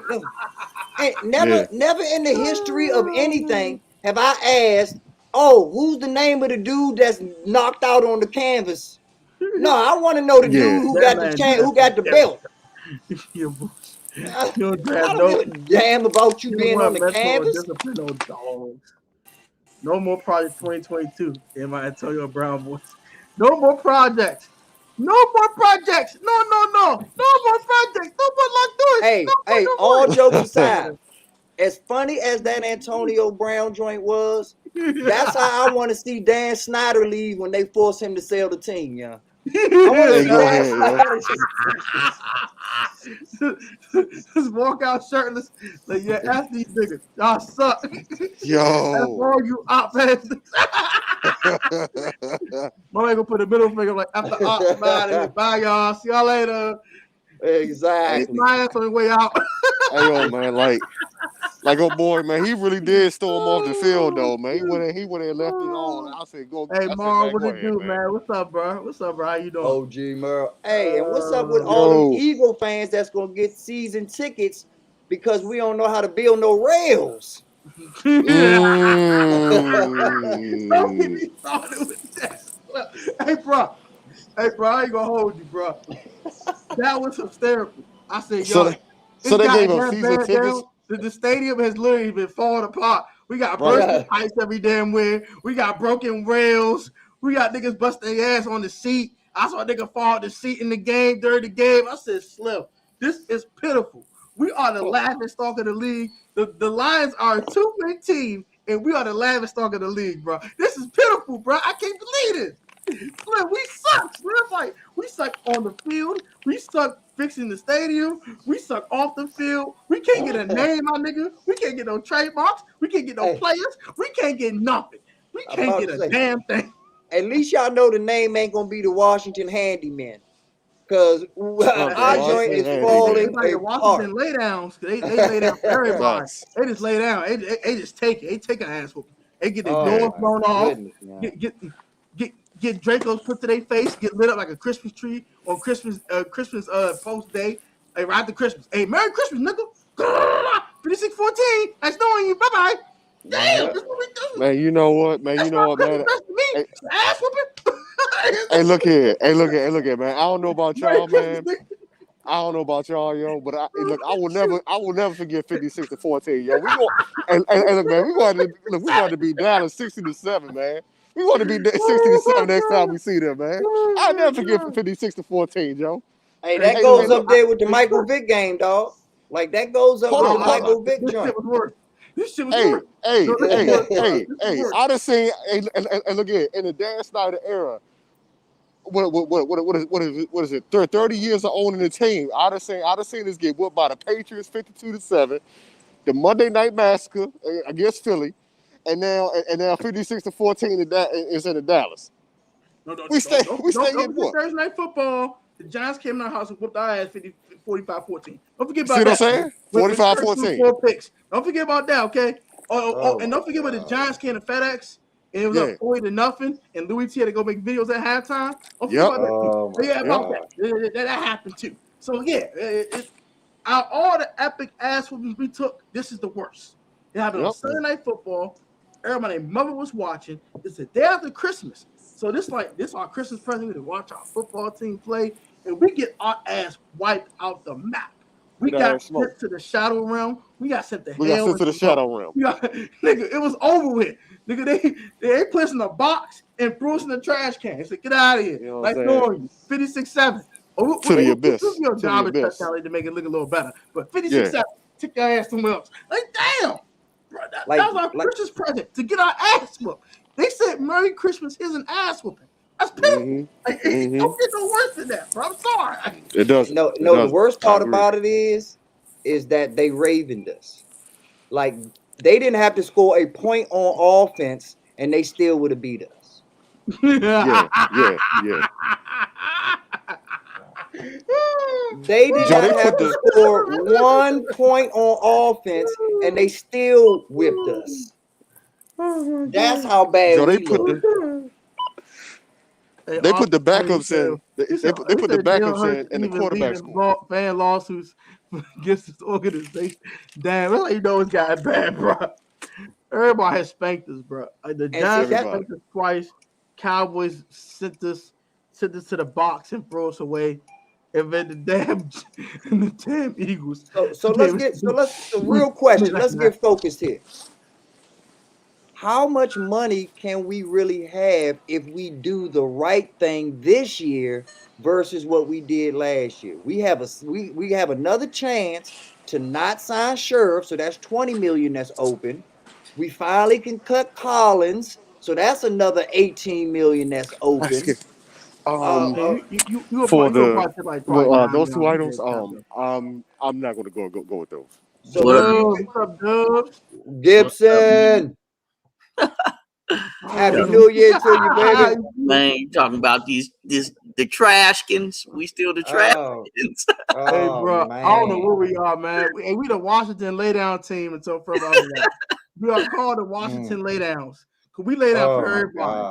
And never in the history of anything have I asked, oh, who's the name of the dude that's knocked out on the canvas? No, I want to know the dude who got the belt. I don't give a damn about you being on the canvas. No more Project 2022 in my Antonio Brown voice. No more projects. No more projects. No. No more projects. No more luck doing. Hey, all jokes aside, as funny as that Antonio Brown joint was, that's how I want to see Dan Snyder leave when they force him to sell the team, yeah. I want to see just walk out shirtless. Like, yeah, after these niggas, y'all suck. Yo. That's all you op bastards. My man gonna put a middle finger like after op, bye y'all. See y'all later. Exactly. My ass on the way out. Hey, yo, man, like oh boy, man, he really did storm off the field though, man. He went and left it on. I said, go. Hey, Marl, what it do, man? What's up, bro? How you doing? OG Merle. Hey, and what's up with all these Eagle fans that's gonna get season tickets because we don't know how to build no rails? Don't get me started with that. Hey, bro, I ain't gonna hold you, bro. That was hysterical. I said, yo. So they gave him season tickets. The stadium has literally been falling apart We got Right. bursting pipes every damn where. We got broken rails. We got niggas busting their ass on the seat. I saw a nigga fall out the seat in the game during the game. I said, Slim, this is pitiful. We are the laughing stock of the league. The Lions are a 2-win team, and we are the laughing stock of the league, bro. This is pitiful, bro. I can't believe this. Slim, we suck, Slim. Like, we suck on the field. We suck fixing the stadium. We suck off the field. We can't get a name, my nigga. We can't get no trademarks. We can't get no Hey. players. We can't get nothing. We I'm can't about get to a say. damn thing. At least y'all know the name ain't gonna be the Washington Handyman, cause our joint Washington is Handyman. falling It's like the apart. Washington laydowns. They lay down for everybody. Facts. They just lay down. They just take it. They take an ass whooping. They get their Oh, doors my blown off. goodness, man. Get Dracos put to their face. Get lit up like a Christmas tree on Christmas post day. Hey, right after Christmas. Hey, Merry Christmas, nigga. 5614. Nice knowing you. Bye bye. Damn, Yeah. that's what we do. Man, you know what, man? That's You know not what, man? Christmas to me. Hey. Ass whooping. Hey, look here. Hey, look here, man. I don't know about Merry y'all, Christmas, man. nigga. I don't know about y'all, yo, but I will never forget 56-14, yo. We go and look, man, we want to be down at 60-7, man. We want to be 60-7 next time we see them, man. I'll never forget 56-14, Joe. Hey, that Hey, goes hey, up there with the Michael Vick game, dog. Like that goes up Hold with on, the hold Michael Vick This joint. shit was worse. This shit was Hey, worse. hey, No, this hey, is worse, bro. hey, This is hey! worse. I done seen, and look here, in the Dan Snyder era, what is it? 30 years of owning the team. I done seen this get whooped by the Patriots 52-7, the Monday Night Massacre against Philly, and now 56-14 is in the Dallas. No, don't We stay don't getting forget whooped. Thursday Night Football. The Giants came in our house and whooped our ass 45-14. Don't forget See about what I'm that. saying? When Kirk threw 45-14. 4 picks. Don't forget about that, okay? Oh, And don't forget when the Giants came to FedEx and it was Yeah. up 40-0, and Louis T had to go make videos at halftime. Don't forget Yep. about that too. Oh, So, yeah, my about God. that happened too. So yeah, out of all the epic ass whoopings we took, this is the worst. It happened on Yep. Sunday Night Football. Everybody, mother was watching. It's the day after Christmas. So this our Christmas present to watch our football team play, and we get our ass wiped out the map. We Get our got ass smoked. sent to the shadow realm. We got sent to We got hell. sent to the shadow realm. Nigga, it was over with. Nigga, they put us in a box and threw us in the trash can. They said, get out of here. You know what Like I'm knowing you. 56-7. To the abyss. Your To job the is abyss. touchdown to make it look a little better. But 56-7, take your ass somewhere else. Like, damn. Bro, that was our Christmas present to get our ass whooped. They said Merry Christmas, here's an ass whooping. That's pitiful. Like, it don't get no worse than that, bro. I'm sorry. It doesn't. No, It the doesn't. worst I part agree. about it is that they ravened us. Like they didn't have to score a point on offense, and they still would have beat us. Yeah. They did Joe, not have to score 1 point on offense, and they still whipped us. That's how bad Joe, we look. They put the backups in. They put the backups in the quarterback score. Fan lawsuits against this organization. Damn, that's how you know it's got bad, bro. Everybody has spanked us, bro. Like the Giants spanked us twice. Cowboys sent us to the box and throw us away. And then the damn Eagles. So real question. Let's get focused here. How much money can we really have if we do the right thing this year versus what we did last year? We have another chance to not sign Sheriff, so that's 20 million that's open. We finally can cut Collins, so that's another 18 million that's open. For those two items, I'm not going to go with those. So what's up, Dubs? Gibson. Happy New Year to you, baby. Man, you talking about the Trashkins? We still the Trashkins. Hey, bro, man. I don't know where we are, man. We the Washington laydown team until further otherwise. We are called the Washington laydowns. Cause we lay down for everybody.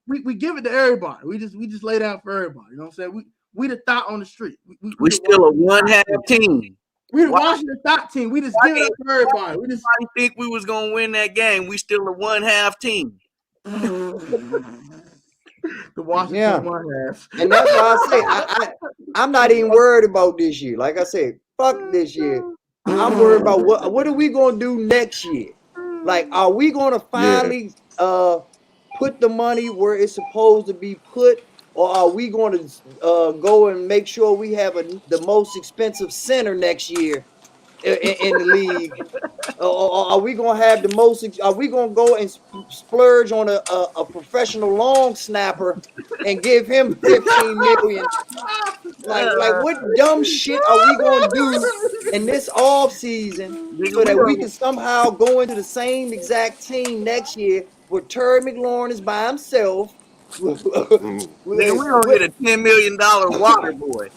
We give it to everybody. We just lay down for everybody. You know what I'm saying? We the thought on the street. We still a one-half team. We the Washington thought team. We just give it up for everybody. We just think we was gonna win that game. We still a one-half team. The Washington one half. And that's why I say I'm not even worried about this year. Like I said, fuck this year. I'm worried about what are we gonna do next year? Like, are we gonna finally put the money where it's supposed to be put, or are we going to go and make sure we have the most expensive center next year in the league? Or are we gonna have the most? Are we gonna go and splurge on a professional long snapper and give him 15 million? Like what dumb shit are we gonna do in this off season Nigga, so we that we gonna can somehow go into the same exact team next year where Terry McLaurin is by himself? nigga, we gonna get a $10 million water boy.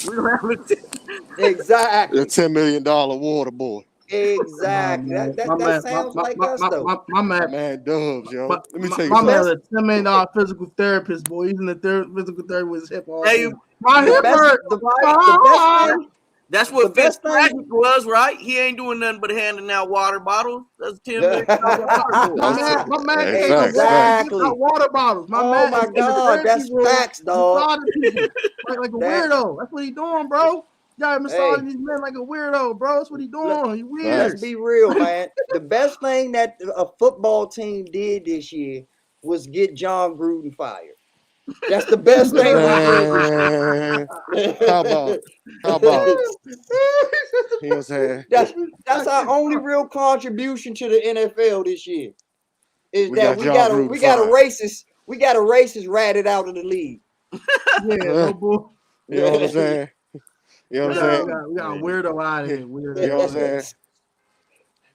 We don't have a Exactly. The $10 million water boy. Exactly. Nah, That sounds like us though. my My man, man Dubs, yo. my, Let me my, tell you my man something. is a $10 million physical therapist, boy. He's in the physical therapy with his hip all Hey, day. My The hip best, hurt. the best thing, that's the what best thing. Fitzpatrick was, right? He ain't doing nothing but handing out water bottles. That's $10 million water boy. My man Hey, came to work facts. giving out water bottles. My Oh man my is in the God, therapy that's room facts, dog. massaging people like a That- weirdo. That's what he doing, bro. Y'all massaging Hey. these men like a weirdo, bro. That's what he doing. He weird. Let's be real, man. The best thing that a football team did this year was get John Gruden fired. That's the best thing we Man, did. how about it? You know what I'm saying? That's our only real contribution to the NFL this year. Is We that got John Gruden we got a fired. racist ratted out of the league. Yeah, no bull. You know what I'm saying? You know what I'm saying? We got a weirdo out of here. Weirdo. You know what I'm saying?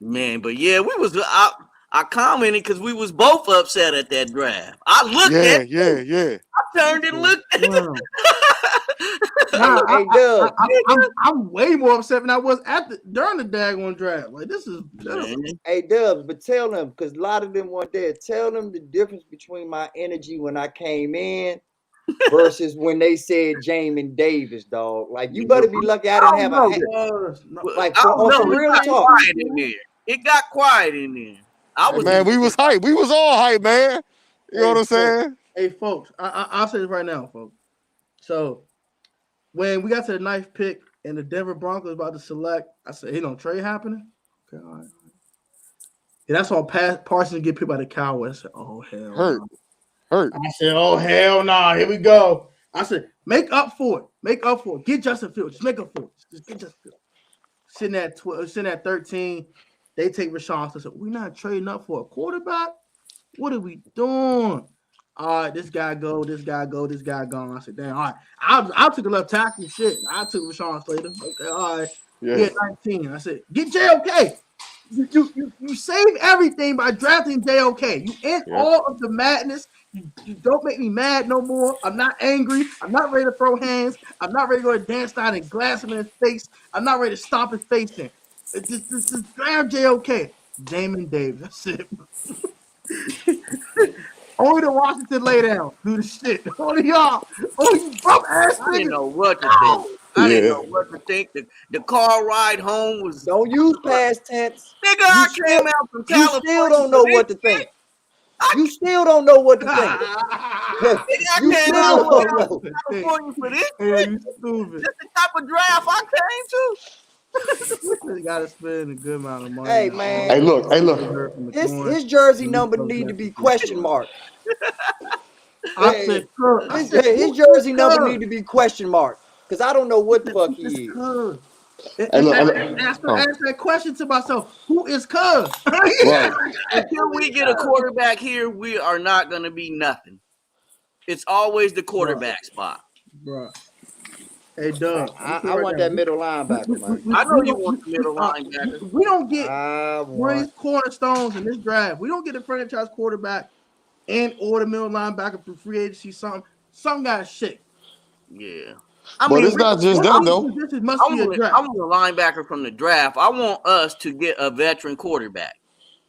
Man, but yeah, we was I commented because we was both upset at that draft. I looked at it, Yeah. I turned and looked at Wow. it. Nah, Hey, Doug. I'm way more upset than I was during the daggone draft. Like this is pitiful. Man, Hey, Dubs, but tell them, because a lot of them weren't there. Tell them the difference between my energy when I came in versus when they said Jamin Davis, dog. Like, you better be lucky I didn't have like I don't on some know. It real got talk. quiet in there. It got quiet in there. I Hey, was man, we was hype. We was all hype, man. You know what I'm saying? Hey, folks, I'll say this right now, folks. So when we got to the ninth pick and the Denver Broncos about to select, I said, "Hey, no trade happening." Okay, all right. And that's all Parsons get picked by the Cowboys. I said, "Oh hell, Hurt. I said, "Oh hell, nah, here we go." I said, "Make up for it. Make up for it. Get Justin Fields. Just make up for it. Just get Justin Fields." Sitting at 12, sitting at 13, they take Rashawn. So I said, "We're not trading up for a quarterback. What are we doing?" All right, this guy go, this guy go, this guy gone. I said, "Damn, all right." I took a left tackle. Shit, I took Rashawn Slater. Okay, all right. Yeah. 19. I said, "Get JOK." You save everything by drafting JOK. You end all of the madness. You don't make me mad no more. I'm not angry. I'm not ready to throw hands. I'm not ready to go to dance down and glass him in his face. I'm not ready to stomp his face in. Just grab JOK. Jamin Davis. That's it. Only the Washington lay down. Do the shit. Only y'all. Oh, you broke ass I didn't niggas. know what to think. I didn't know what to think. The car ride home was. Don't use past tense. Nigga, I came out from You California. still don't know what to think. You still don't know what to think. I You came still out don't from know. California for this. Yeah, you stupid. That's the type of draft I came to. You gotta spend a good amount of money. Hey, man. Hey, look. His jersey number need to be question mark. I said, His jersey number need to be question mark. Because I don't know what the fuck he is. Ask that question to myself. Who is Cuz? Right. Until we get a quarterback here, we are not going to be nothing. It's always the quarterback spot. Bro. Hey, Doug. I want that middle linebacker, man. I know you want the middle linebacker. We don't get one of these cornerstones in this draft. We don't get a franchise quarterback and or the middle linebacker for free agency. Some got shit. Yeah. But it's not just that, though. I want a linebacker from the draft. I want us to get a veteran quarterback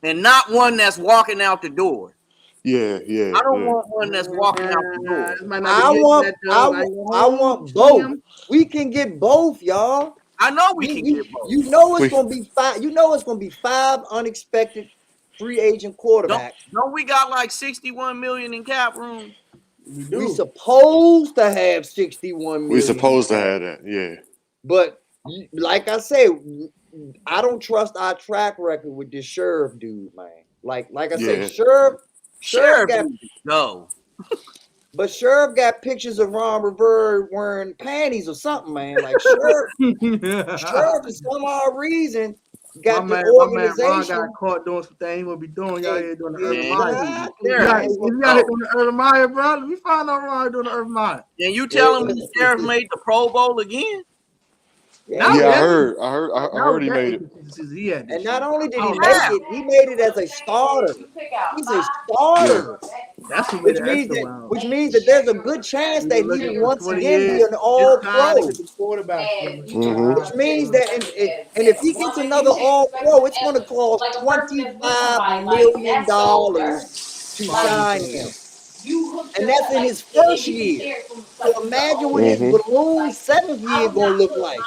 and not one that's walking out the door. Yeah. I don't want one that's walking out the door. I want both. We can get both, y'all. I know we can get both. You know it's gonna be five. You know it's gonna be 5 unexpected free agent quarterbacks. Don't we got like 61 million in cap room? We supposed to have 61 million. We supposed to have that, yeah. But like I said, I don't trust our track record with this Sheriff dude, man. Like I say, Yeah. Sheriff Sheriff got, needs to go. but Sheriff got pictures of Ron Rivera wearing panties or something, man. Like Sheriff for some odd reason got the my man Ron organization. got caught doing some things he would be doing. Y'all here doing the Urban Man, Meyer. Exactly, Sheriff man. needs If to y'all here go. doing the Urban Meyer, bro, let me find out Ron doing the Urban Meyer. And you telling me Sheriff made the Pro Bowl again? Now Yeah, I yeah. heard Now he that made it. inconsistencies he had this And not year. only did he Oh, make it, he made it as a starter. He's a starter, that's who made which the means extra that round. there's a good chance that Look he at will for once 20 again be years. an all It's time to pro. get the quarterback. Mhm. Which means that and if he gets another all pro, it's going to cost $25 million to sign him. And that's in his first year. So imagine what his Mhm. balloon seventh year gonna look like.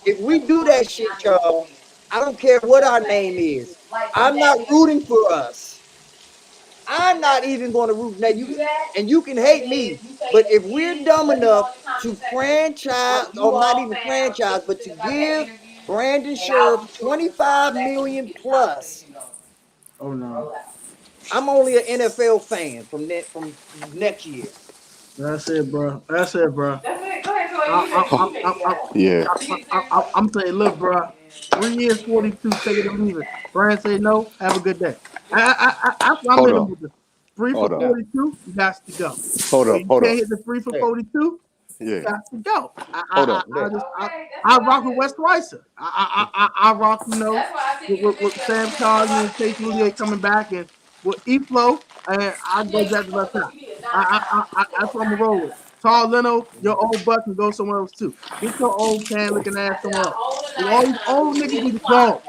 If we do that shit, y'all, I don't care what our name is. I'm not rooting for us. I'm not even going to root. Now you can hate me, but if we're dumb enough to franchise, or not even franchise, but to give Brandon Sheriff 25 million plus, Oh no. I'm only an NFL fan from next year. That's it, bro. That's it, bro. That's it. Go ahead, Joy. Yeah. I'm saying, look, bro. 3 years, 42. Take it or leave it. Brian say no. Have a good day. That's what I'm Hold hitting up. with the 3 for Hold up. 42. You got to go. Hold If up. you Hold can't up. hit the 3 for Hey. 42. Yeah. Got to go. Hold up. I rock with West Weiser. I rock, with Sam Charles and Chase Roulier coming back, and with E-Flow, and I go back to left out. That's what I'm gonna roll with. Tall Leno, your old butt can go somewhere else too. Get your old can looking ass somewhere else. All these old niggas need to go.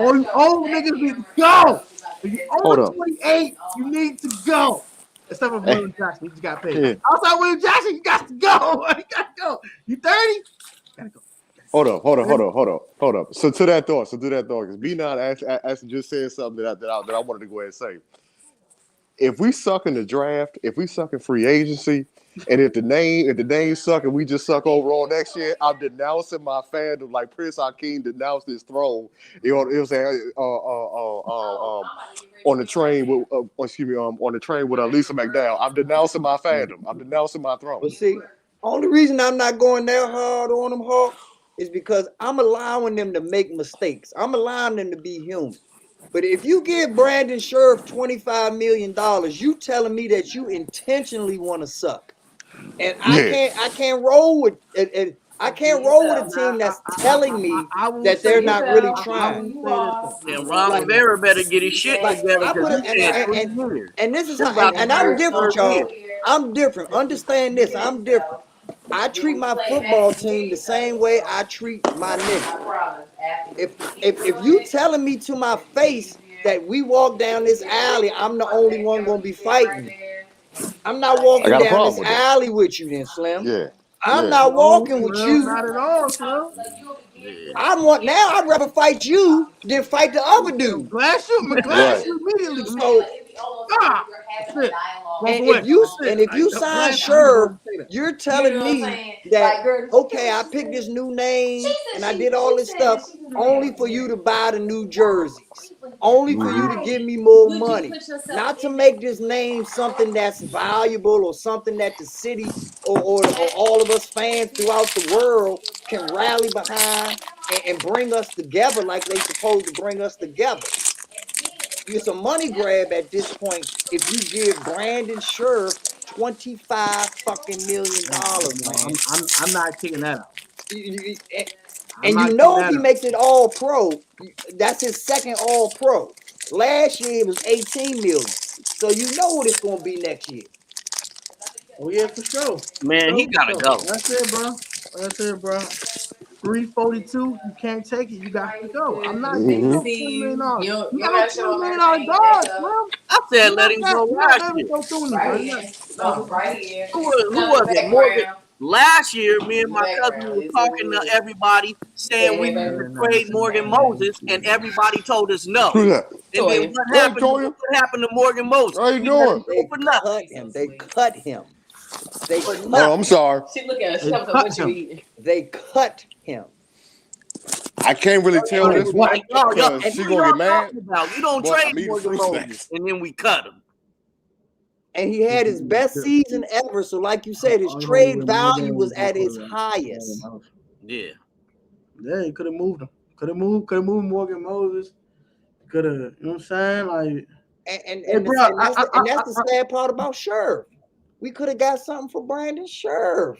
All these old niggas need to go. If you Hold over up. 28, you need to go. Except for Hey. William Jackson, he just got paid. Yeah. Outside William Jackson, you got to go. You got to go. You 30? Gotta go. Hold up. So to that thought, because B9 actually just said something that I wanted to go ahead and say. If we suck in the draft, if we suck in free agency, and if the name suck and we just suck overall next year, I'm denouncing my fandom like Prince Hakeem denounced his throne. It was on the train with on the train with Lisa McDowell. I'm denouncing my fandom. I'm denouncing my throne. But see, only reason I'm not going that hard on them, Hawk, is because I'm allowing them to make mistakes. I'm allowing them to be human. But if you give Brandon Sheriff $25 million, you telling me that you intentionally want to suck. And I can't roll with it. I can't roll with a team that's telling me that they're not really trying. And Ron Like, Rivera better get his shit like together I because put he's it, in 3 years. and this is This how, about to and be I'm his different, 3rd y'all. year. I'm different. Understand this. I'm different. I treat my football team the same way I treat my nigga. If you telling me to my face that we walk down this alley, I'm the only one gonna be fighting. I'm not I walking got a down problem this with that. alley with you, then Slim. Yeah. I'm Yeah. not walking with Slim, you. not at all, Slim. I'd rather fight you than fight the other dude. I'm glad Right. you immediately. So Ah, that's it. Walk and away. if you I'm sign glad you Sherv, say that. you're telling me that okay, I picked this new name and I did all this stuff only for you to buy the new jerseys, only for you to give me more money, not to make this name something that's valuable or something that the city or all of us fans throughout the world can rally behind and bring us together like they supposed to bring us together. It's a money grab at this point if you give Brandon Sheriff $25 fucking million, man. I'm not kicking that out. I'm And not you kicking know if that he out. makes it all pro, that's his second all pro. Last year it was 18 million. So you know what it's gonna be next year. Oh yeah, for sure. Man, he gotta go. That's it, bro. That's it, bro. 342, you can't take it. You got to go. I'm not giving Mhm. you $20 million. You You're don't not a gotta show $20 them million everything. guard, That's bro. I said let him go You're not last letting year. it go through me, bro. right You're here. not, No, right here. Who was it? Morgan. Last year, me and my cousin were talking to everybody saying we needed to trade Morgan Moses, and everybody told us no. Who's that? And then what Hey, happened? Toya. What happened to Morgan Moses? How you We let him doing? go They for nothing. cut him. They cut him. They cut Oh, I'm sorry. She look at her. She They talking about cut what you him. eating. They cut him. I can't really tell this one Like, y'all, because and she who gonna y'all get mad. talking about? We don't but trade I'm eating Morgan fruit Moses, snacks. and then we cut him. And he had his best season ever. So, like you said, his trade value was at its highest. Yeah. Yeah, he could have moved him. Could have moved Morgan Moses. Could have, you know what I'm saying? Like, And that's the sad part about Scherf. We could have got something for Brandon Scherf.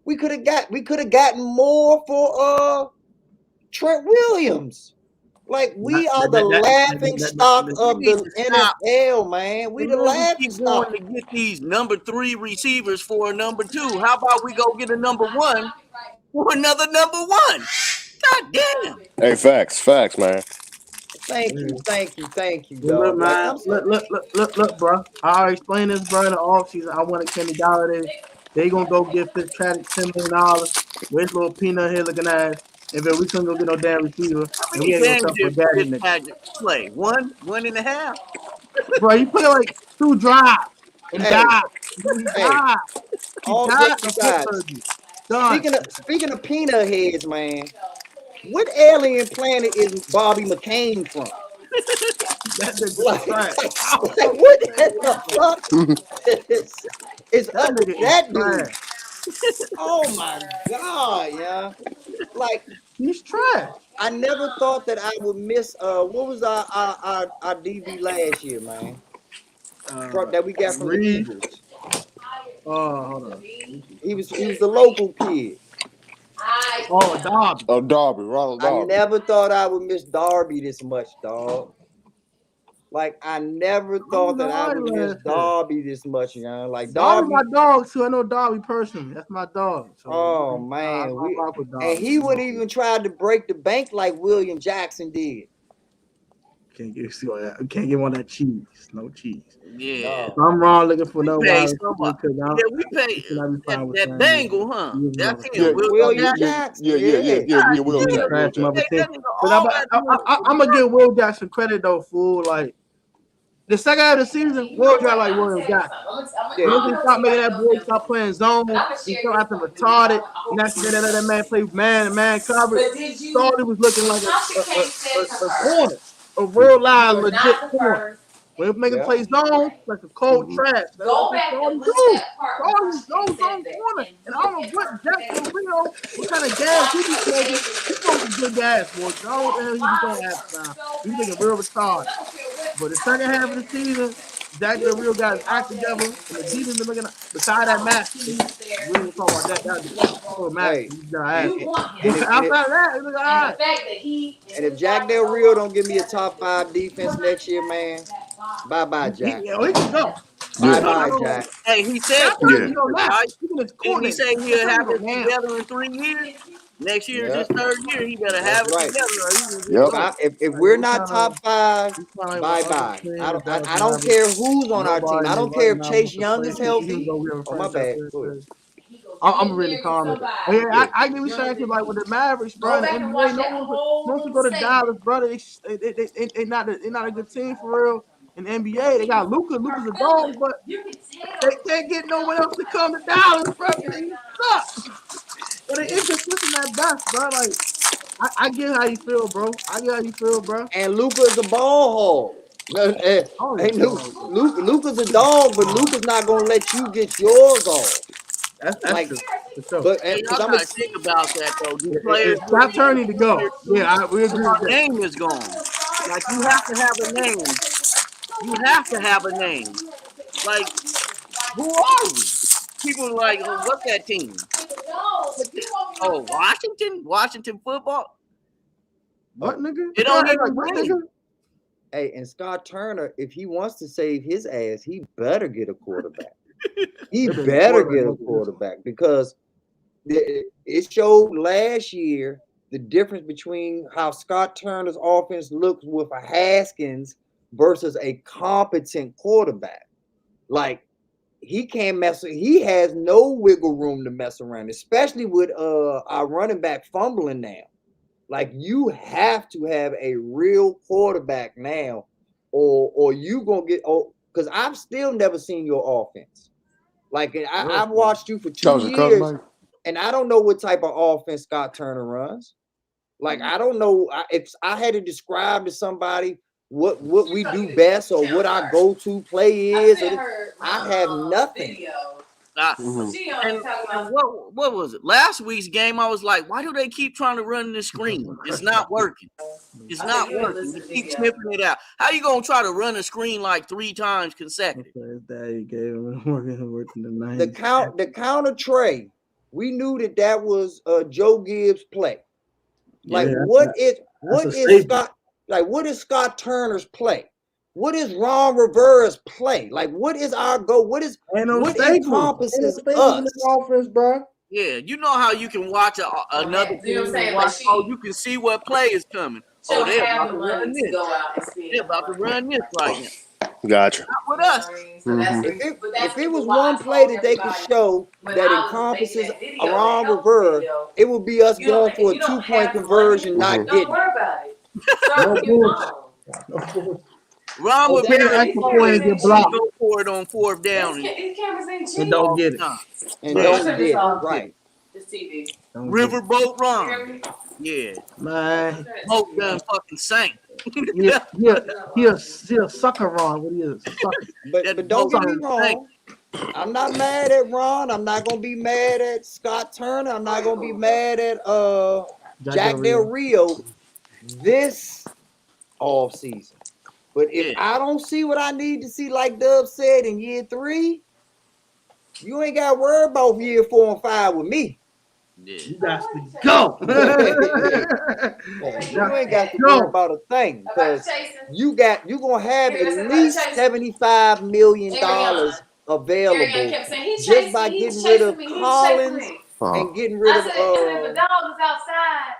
We could have gotten more for Trent Williams. Like, we are the laughing stock of the NFL, man. We the laughing stock. Going to get these number 3 receivers for a number 2. How about we go get a number 1 for another number 1? God damn. Hey, facts, man. Thank you, look, dog. Like, man, I'm saying, look, bro. I already explained this, bro, in the offseason. I wanted Kenny Galladay. They gonna go get Fitzpatrick $10 million. Where's little peanut here looking ass? And then we couldn't go get no damn receiver. How And many we ain't gonna games sell for did daddy nigga. Fitzpatrick play? 1.5? Bro, he played like 2 drives and hey, died. He died. He all died jokes of foot aside, surgery. Done. speaking of peanut heads, man, what alien planet is Bobby McCain from? That nigga Like, trash. like what the fuck is That up with nigga is that dude? trash. Oh my god, yeah. Like, He's trash. I never thought that I would miss what was our DB last year, man? That we got from the Reed. Eagles. Hold on. He was the local kid. Oh, Dobbs. Oh, Ronald I Darby. never thought I would miss Darby this much, dog. Like, I never thought that I would miss Darby this much, you know. Like, Darby Darby, my dog too. I know Darby personally. That's my dog. So, oh man, I rock with Darby. and he wouldn't even try to break the bank like William Jackson did. Can't get one of that cheese. No cheese. Yeah. If I'm wrong looking for no wide somebody. receiver, Yeah, we pay that Bengal, huh? That's Yeah, him. William Jackson. Yeah, Will Jackson. Jackson. I'm gonna give Will Jackson credit though, fool. Like the second half of the season, Will got like William Jackson. Once they stop making that boy stop playing zone, he still acting retarded. Next thing they let that man play man coverage. Thought he was looking like a corner, a real live legit corner. When he making play zone, like a cold trash. That's all he do. All he zone corner. And I don't know what Jackson Rio, what kind of gas he be smoking. He smoking good gas, boy. I don't know what the hell he be doing half the time. He's looking real retarded. But the second half of the season, Jack Del Rio got his act together, and the defense are making beside that match. We ain't talk about that. That was match. Outside of that, it was all right. And if Jack Del Rio don't give me a top 5 defense next year, man, bye, Jack. He can go. Bye, Jack. Hey, he said, he said he'll have it together in 3 years. Next year is his 3rd year. He better have it together. If we're not top 5, bye. I don't care who's on our team. I don't care if Chase Young is healthy. Oh, my bad. I'm really calm. I give you something like with the Mavericks, bro. And the NBA, no one to go to Dallas, brother. They not a good team for real. In the NBA, they got Luka. Luka's a dog, but they can't get no one else to come to Dallas, bro. They suck. But they inconsistent at best, bro. Like I get how you feel, bro. And Luka's a ball hog. Luka's a dog, but Luka's not gonna let you get yours off. That's like, true. For But y'all gotta think about that though. The players stop turning to go. Yeah, we agree. Our name is gone. Like you have to have a name. You have to have a name. Like who are we? People are like, oh, what's that team? Oh, Washington football. What nigga? It don't even ring. Hey, and Scott Turner, if he wants to save his ass, he better get a quarterback. He better get a quarterback because it showed last year the difference between how Scott Turner's offense looks with a Haskins versus a competent quarterback. Like he can't mess. He has no wiggle room to mess around, especially with our running back fumbling now. Like you have to have a real quarterback now, or you gonna get because I've still never seen your offense. Like I've watched you for 2 years, and I don't know what type of offense Scott Turner runs. Like I don't know if I had to describe to somebody what we do best or what our go-to play is. I have nothing. And what was it? Last week's game, I was like, why do they keep trying to run the screen? It's not working. It's not working. You keep sniffing it out. How you gonna try to run a screen like 3 times consecutive? Daddy gave him working the 90s. The counter tray. We knew that was Joe Gibbs' play. Like what is Scott? Like what is Scott Turner's play? What is Ron Rivera's play? Like what is our goal? What encompasses us? In this offense, bro. Yeah, you know how you can watch another team and watch. You can see what play is coming. Oh, they're about to run this. They're about to run this right now. Gotcha. Not with us. If it was one play that they could show that encompasses Ron Rivera, it would be us going for a 2-point conversion, not getting. Ron would get blocked. Go for it on 4th down and don't get it. And don't get it. Right. Riverboat Ron. Yeah. Man. Boat done fucking sank. He a sucker Ron. What he is? But don't get me wrong. I'm not mad at Ron. I'm not gonna be mad at Scott Turner. I'm not gonna be mad at Jack Del Rio this off season. But if I don't see what I need to see, like Dub said, in year 3, you ain't got to worry about year 4 and 5 with me. Yeah. You got to go. You ain't got to worry about a thing because you're gonna have at least $75 million available just by getting rid of Collins and getting rid of the dog is outside.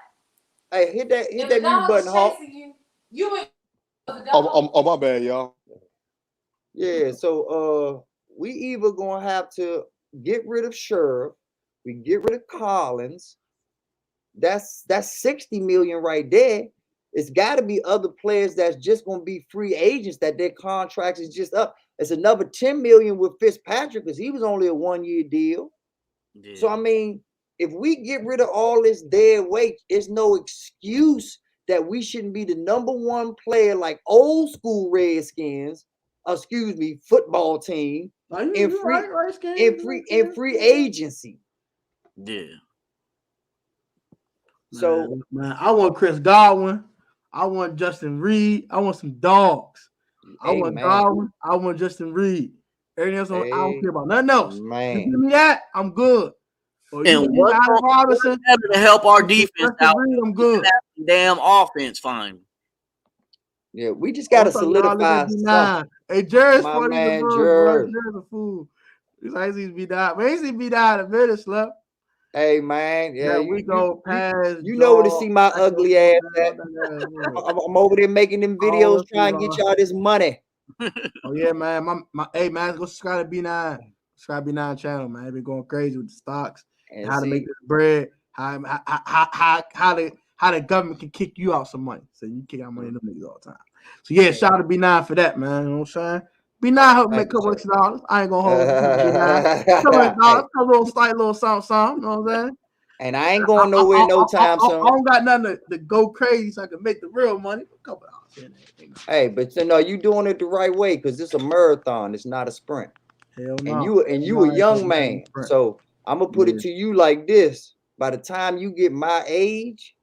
Hey, hit that mute button, Hawk. Oh, my bad, y'all. Yeah, so we either gonna have to get rid of Sheriff, we get rid of Collins. That's 60 million right there. It's got to be other players that's just gonna be free agents that their contracts is just up. It's another 10 million with Fitzpatrick because he was only a 1-year deal. Yeah. So I mean, if we get rid of all this dead weight, it's no excuse that we shouldn't be the number 1 player like old school Redskins, football team in free agency. Yeah. So man, I want Chris Godwin. I want Justin Reed. I want some dogs. I want Godwin. I want Justin Reed. Everything else, I don't care about nothing else. Man. You give me that, I'm good. And what's better to help our defense out? I'm good. Damn offense, fine. Yeah, we just gotta solidify stuff. Hey, Jerry's my funny. Man, Jerry. Jerry's a fool. He's like, he's be down. Man, he's be down in a minute, Slap. Hey man, yeah, we go past. You know where to see my ugly ass at. I'm over there making them videos, trying to get y'all this money. Oh yeah, man. Hey man, go subscribe to B9. Subscribe to B9 channel, man. Been going crazy with the stocks and how to make this bread. How the government can kick you out some money. So you kick out money to them niggas all the time. So yeah, shout out to B9 for that, man. You know what I'm saying? B9 help make a couple extra dollars. I ain't gonna hold it. Couple extra dollars, a little slight little something, you know what I'm saying? And I ain't going nowhere no time soon. I don't got nothing to go crazy so I can make the real money. A couple dollars. Hey, but you know, you doing it the right way because it's a marathon, it's not a sprint. Hell no. And you a young man. So I'm gonna put it to you like this. By the time you get my age,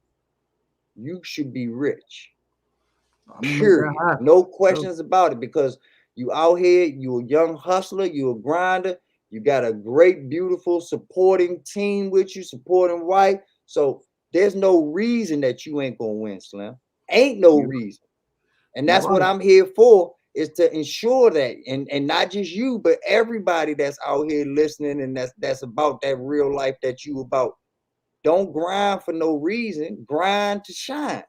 you should be rich. Period. No questions about it because you out here, you a young hustler, you a grinder, you got a great, beautiful, supporting team with you, supporting wife. So there's no reason that you ain't gonna win, Slim. Ain't no reason. And that's what I'm here for, is to ensure that, and not just you, but everybody that's out here listening and that's about that real life that you about. Don't grind for no reason, grind to shine.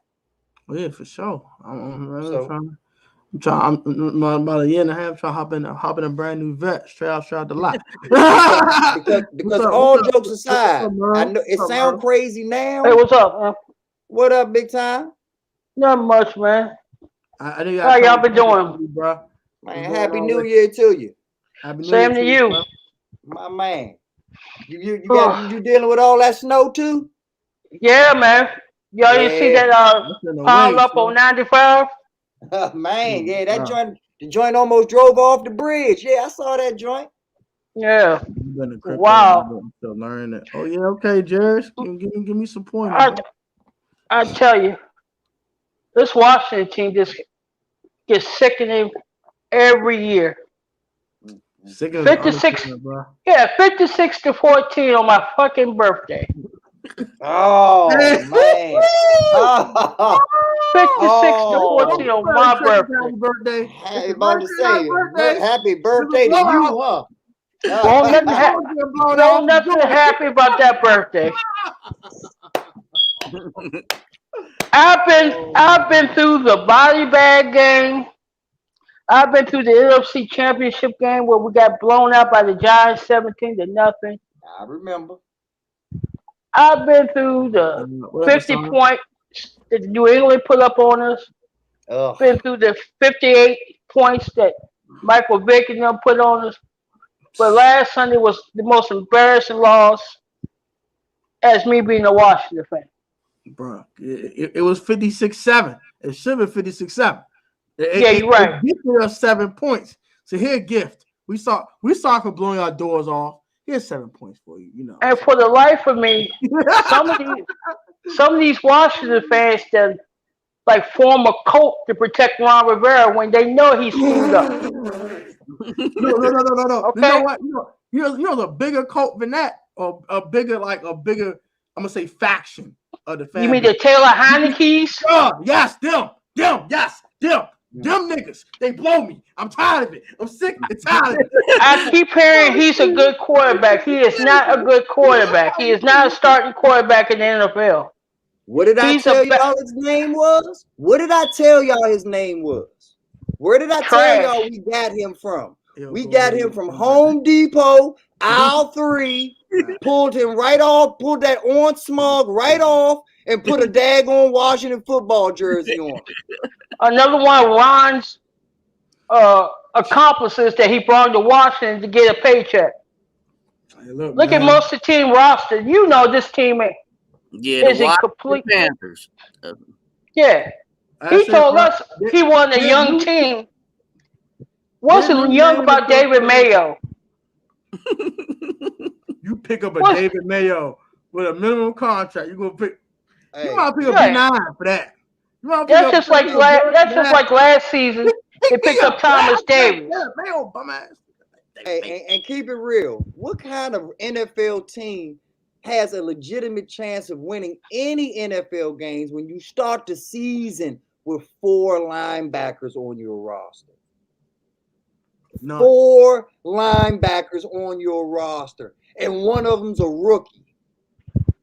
Oh, yeah, for sure. I'm about a year and a half trying to hop in a brand new vet straight out the lot. because all jokes aside, I know it sounds crazy now. Hey, what's up, man? What up, big time? Not much, man. How y'all been doing, bro? Man, happy New Year to you. Same to you, my man. You dealing with all that snow too? Yeah, man. Y'all didn't see Yeah, that That's in the pile way, up son. on 95? man, yeah, that Wow. joint almost drove off the bridge. Yeah, I saw that joint. Yeah. You've been a crypto, Wow. man. I'm still learning it. Oh yeah, okay, Jared. Give me some pointers, I bro. I tell you, this Washington team just gets sickening every year. Sick of the 56, understatement, bro. yeah, 56-14 on my fucking birthday. Oh man. Oh, 56 to oh. 14 on my birthday. Happy birthday. It's Hey, your about to birthday, happy say birthday. happy It's a birthday to blowout. you, huh? Won't nothing, Doors getting blown won't out. nothing happy about that birthday. I've been through the body bag game. I've been through the NFC Championship game where we got blown out by the Giants 17-0. I remember. I've been through the Whatever, 50 son. points that New England put up on us. Ugh. Been through the 58 points that Michael Vick and them put on us. But last Sunday was the most embarrassing loss as me being a Washington fan. Bro, it was 56-7. It should have been 56-7. Yeah, you're right. It gifted us 7 points. So here a gift. We sorry for blowing our doors off. Here's 7 points for you. You know. And for the life of me, some of these Washington fans that like form a cult to protect Ron Rivera when they know he's screwed up. No. Okay? You know what? You know the bigger cult than that, or a bigger, I'm gonna say faction of the fan. You mean the Taylor Heineke's? Yes, them, them niggas. They blow me. I'm tired of it. I'm sick and tired of it. I keep hearing he's a good quarterback. He is not a good quarterback. He is not a starting quarterback in the NFL. What did I He's tell a y'all his name was? What did I tell y'all his name was? Where did I tell y'all we got him from? We got him from Home Depot, aisle 3, pulled him right off, pulled that orange smug right off, and put a daggone Washington football jersey on. Another one of Ron's accomplices that he brought to Washington to get a paycheck. Hey, look at most of the team roster. You know this team Yeah, is the a Washington complete. Panthers. Yeah, he told us he wanted a young team. Wasn't young about David Mayo. You pick up a David Mayo with a minimum contract. You're gonna pick. Hey, You might pick up B9 for that. That's just like last season. They picked up Thomas Davis. Mayo, bum ass. Hey, and keep it real. What kind of NFL team has a legitimate chance of winning any NFL games when you start the season with 4 linebackers on your roster? None. 4 linebackers on your roster, and one of them's a rookie.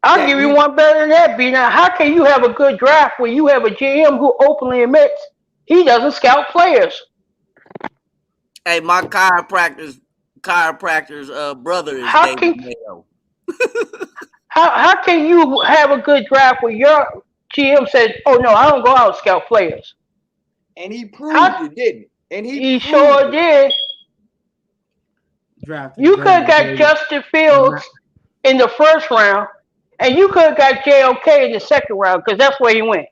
I'll give you one better than that, B. Now, how can you have a good draft when you have a GM who openly admits he doesn't scout players? Hey, my chiropractor's brother is David Mayo. How can you have a good draft when your GM said, "Oh no, I don't go out and scout players"? And he proved it, didn't he? And he sure did. You could have got Justin Fields in the first round, and you could have got JOK in the second round because that's where he went.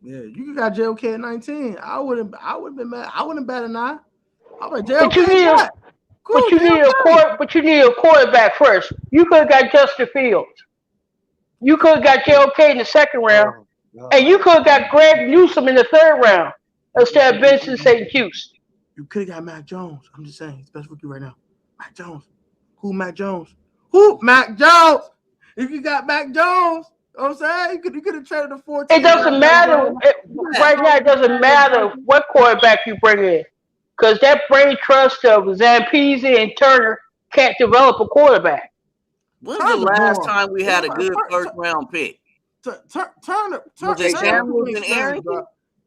Yeah, you got JOK at 19. I would have been mad. I wouldn't bet an eye. I would JOK. But you need a quarterback first. You could have got Justin Fields. You could have got JOK in the second round, and you could have got Greg Newsome in the third round instead of Benson St-Juste. You could have got Mac Jones. I'm just saying, he's the best rookie right now. Mac Jones. Who Mac Jones? Who Mac Jones? If you got Mac Jones, you know what I'm saying? You could have traded the 14. It doesn't matter. Right now, it doesn't matter what quarterback you bring in. Because that brain trust of Zampese and Turner can't develop a quarterback. When's the last time we had a good first-round pick? Turner. Was it Samuels and Aaron?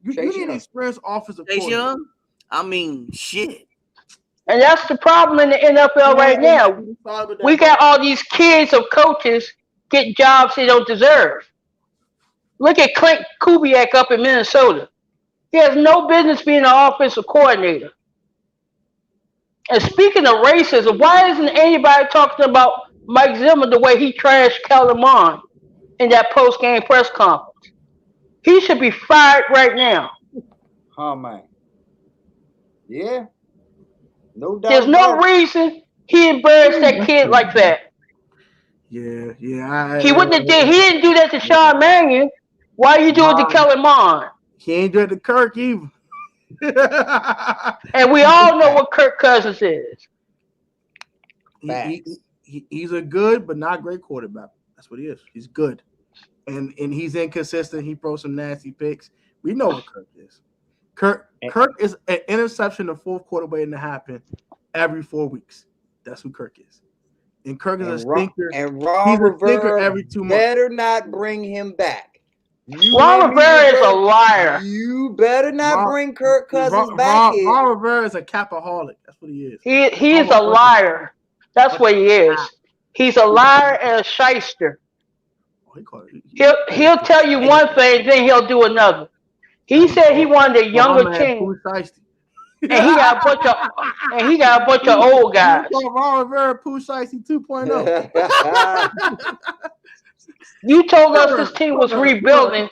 You need an experienced offensive coordinator. Young? I mean, shit. And that's the problem in the NFL right now. We got all these kids of coaches getting jobs they don't deserve. Look at Clint Kubiak up in Minnesota. He has no business being an offensive coordinator. And speaking of racism, why isn't anybody talking about Mike Zimmer the way he trashed Kellen Mond? in that post game press conference. He should be fired right now. Huh, man. Yeah, no doubt There's no about it. reason he embarrassed that kid like that. Yeah. He wouldn't have did. He didn't do that to Sean Marion. Why you do it to Kellen Mond? He ain't do it to Kirk either. And we all know what Kirk Cousins is. He's a good but not great quarterback. That's what he is. He's good, and he's inconsistent. He throws some nasty picks. We know what Kirk is. Kirk is an interception in the fourth quarter waiting to happen every 4 weeks. That's who Kirk is. And Kirk is a stinker. And Ron He's a stinker Rivera every 2 months. better not bring him back. Ron Rivera is a liar. You better not bring Kirk Cousins back here. Ron Rivera is a capaholic. That's what he is. He is a liar. That's what he is. He's a liar and a shyster. He'll tell you one thing, then he'll do another. He said he wanted a younger team. And he got a bunch of old guys. Ron Rivera, Pooh Shiesty 2.0. You told us this team was rebuilding,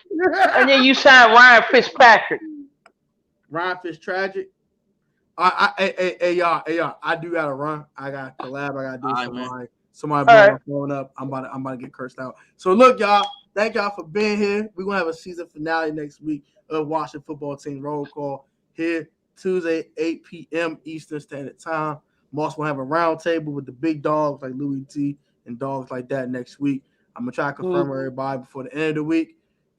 and then you signed Ryan Fitzpatrick. Ryan Fitztragic. Hey y'all, I do gotta run. I got collab. I gotta do somebody blow my phone up. I'm about to get cursed out. So look, y'all. Thank y'all for being here. We're gonna have a season finale next week of Washington Football Team Roll Call here Tuesday, 8 p.m. Eastern Standard Time. I'm also gonna have a round table with the big dogs like Louis T and dogs like that next week. I'm gonna try to confirm everybody before the end of the week.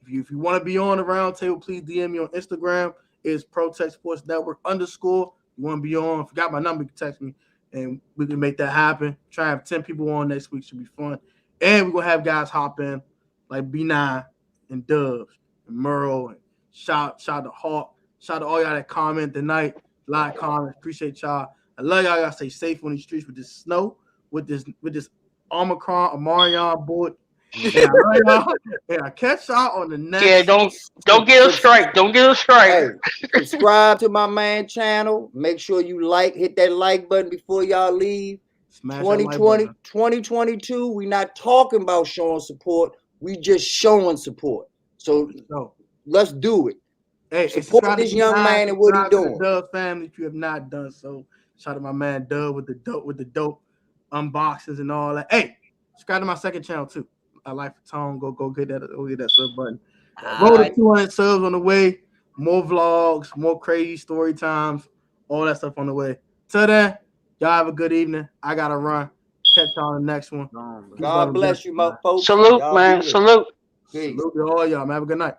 If you want to be on the round table, please DM me on Instagram. It's Protect Sports Network _ You want to be on? If you got my number, you can text me, and we can make that happen. Try to have 10 people on next week. Should be fun. And we're going to have guys hop in like B9 and Dubs and Merle. And shout to Hawk. Shout to all y'all that comment tonight. A lot of comments. Appreciate y'all. I love y'all. Y'all stay safe on these streets with this snow, with this Omicron, Amarion board. Yeah, I catch y'all on the next. Yeah, don't get a strike. Don't get a strike. Hey, subscribe to my man channel. Make sure you hit that like button before y'all leave. 2022, we not talking about showing support. We just showing support. So let's do it. Hey, support this young man and what he doing. Dub family, if you have not done so, shout out to my man Dub with the dope unboxings and all that. Hey, subscribe to my second channel too. I like for Tone. Go get that sub button. Roll to 200 subs on the way. More vlogs, more crazy story times, all that stuff on the way. Till then, y'all have a good evening. I gotta run. Catch y'all on the next one. God bless you, my folks. Salute, man. Salute. Salute to all y'all. Man. Have a good night.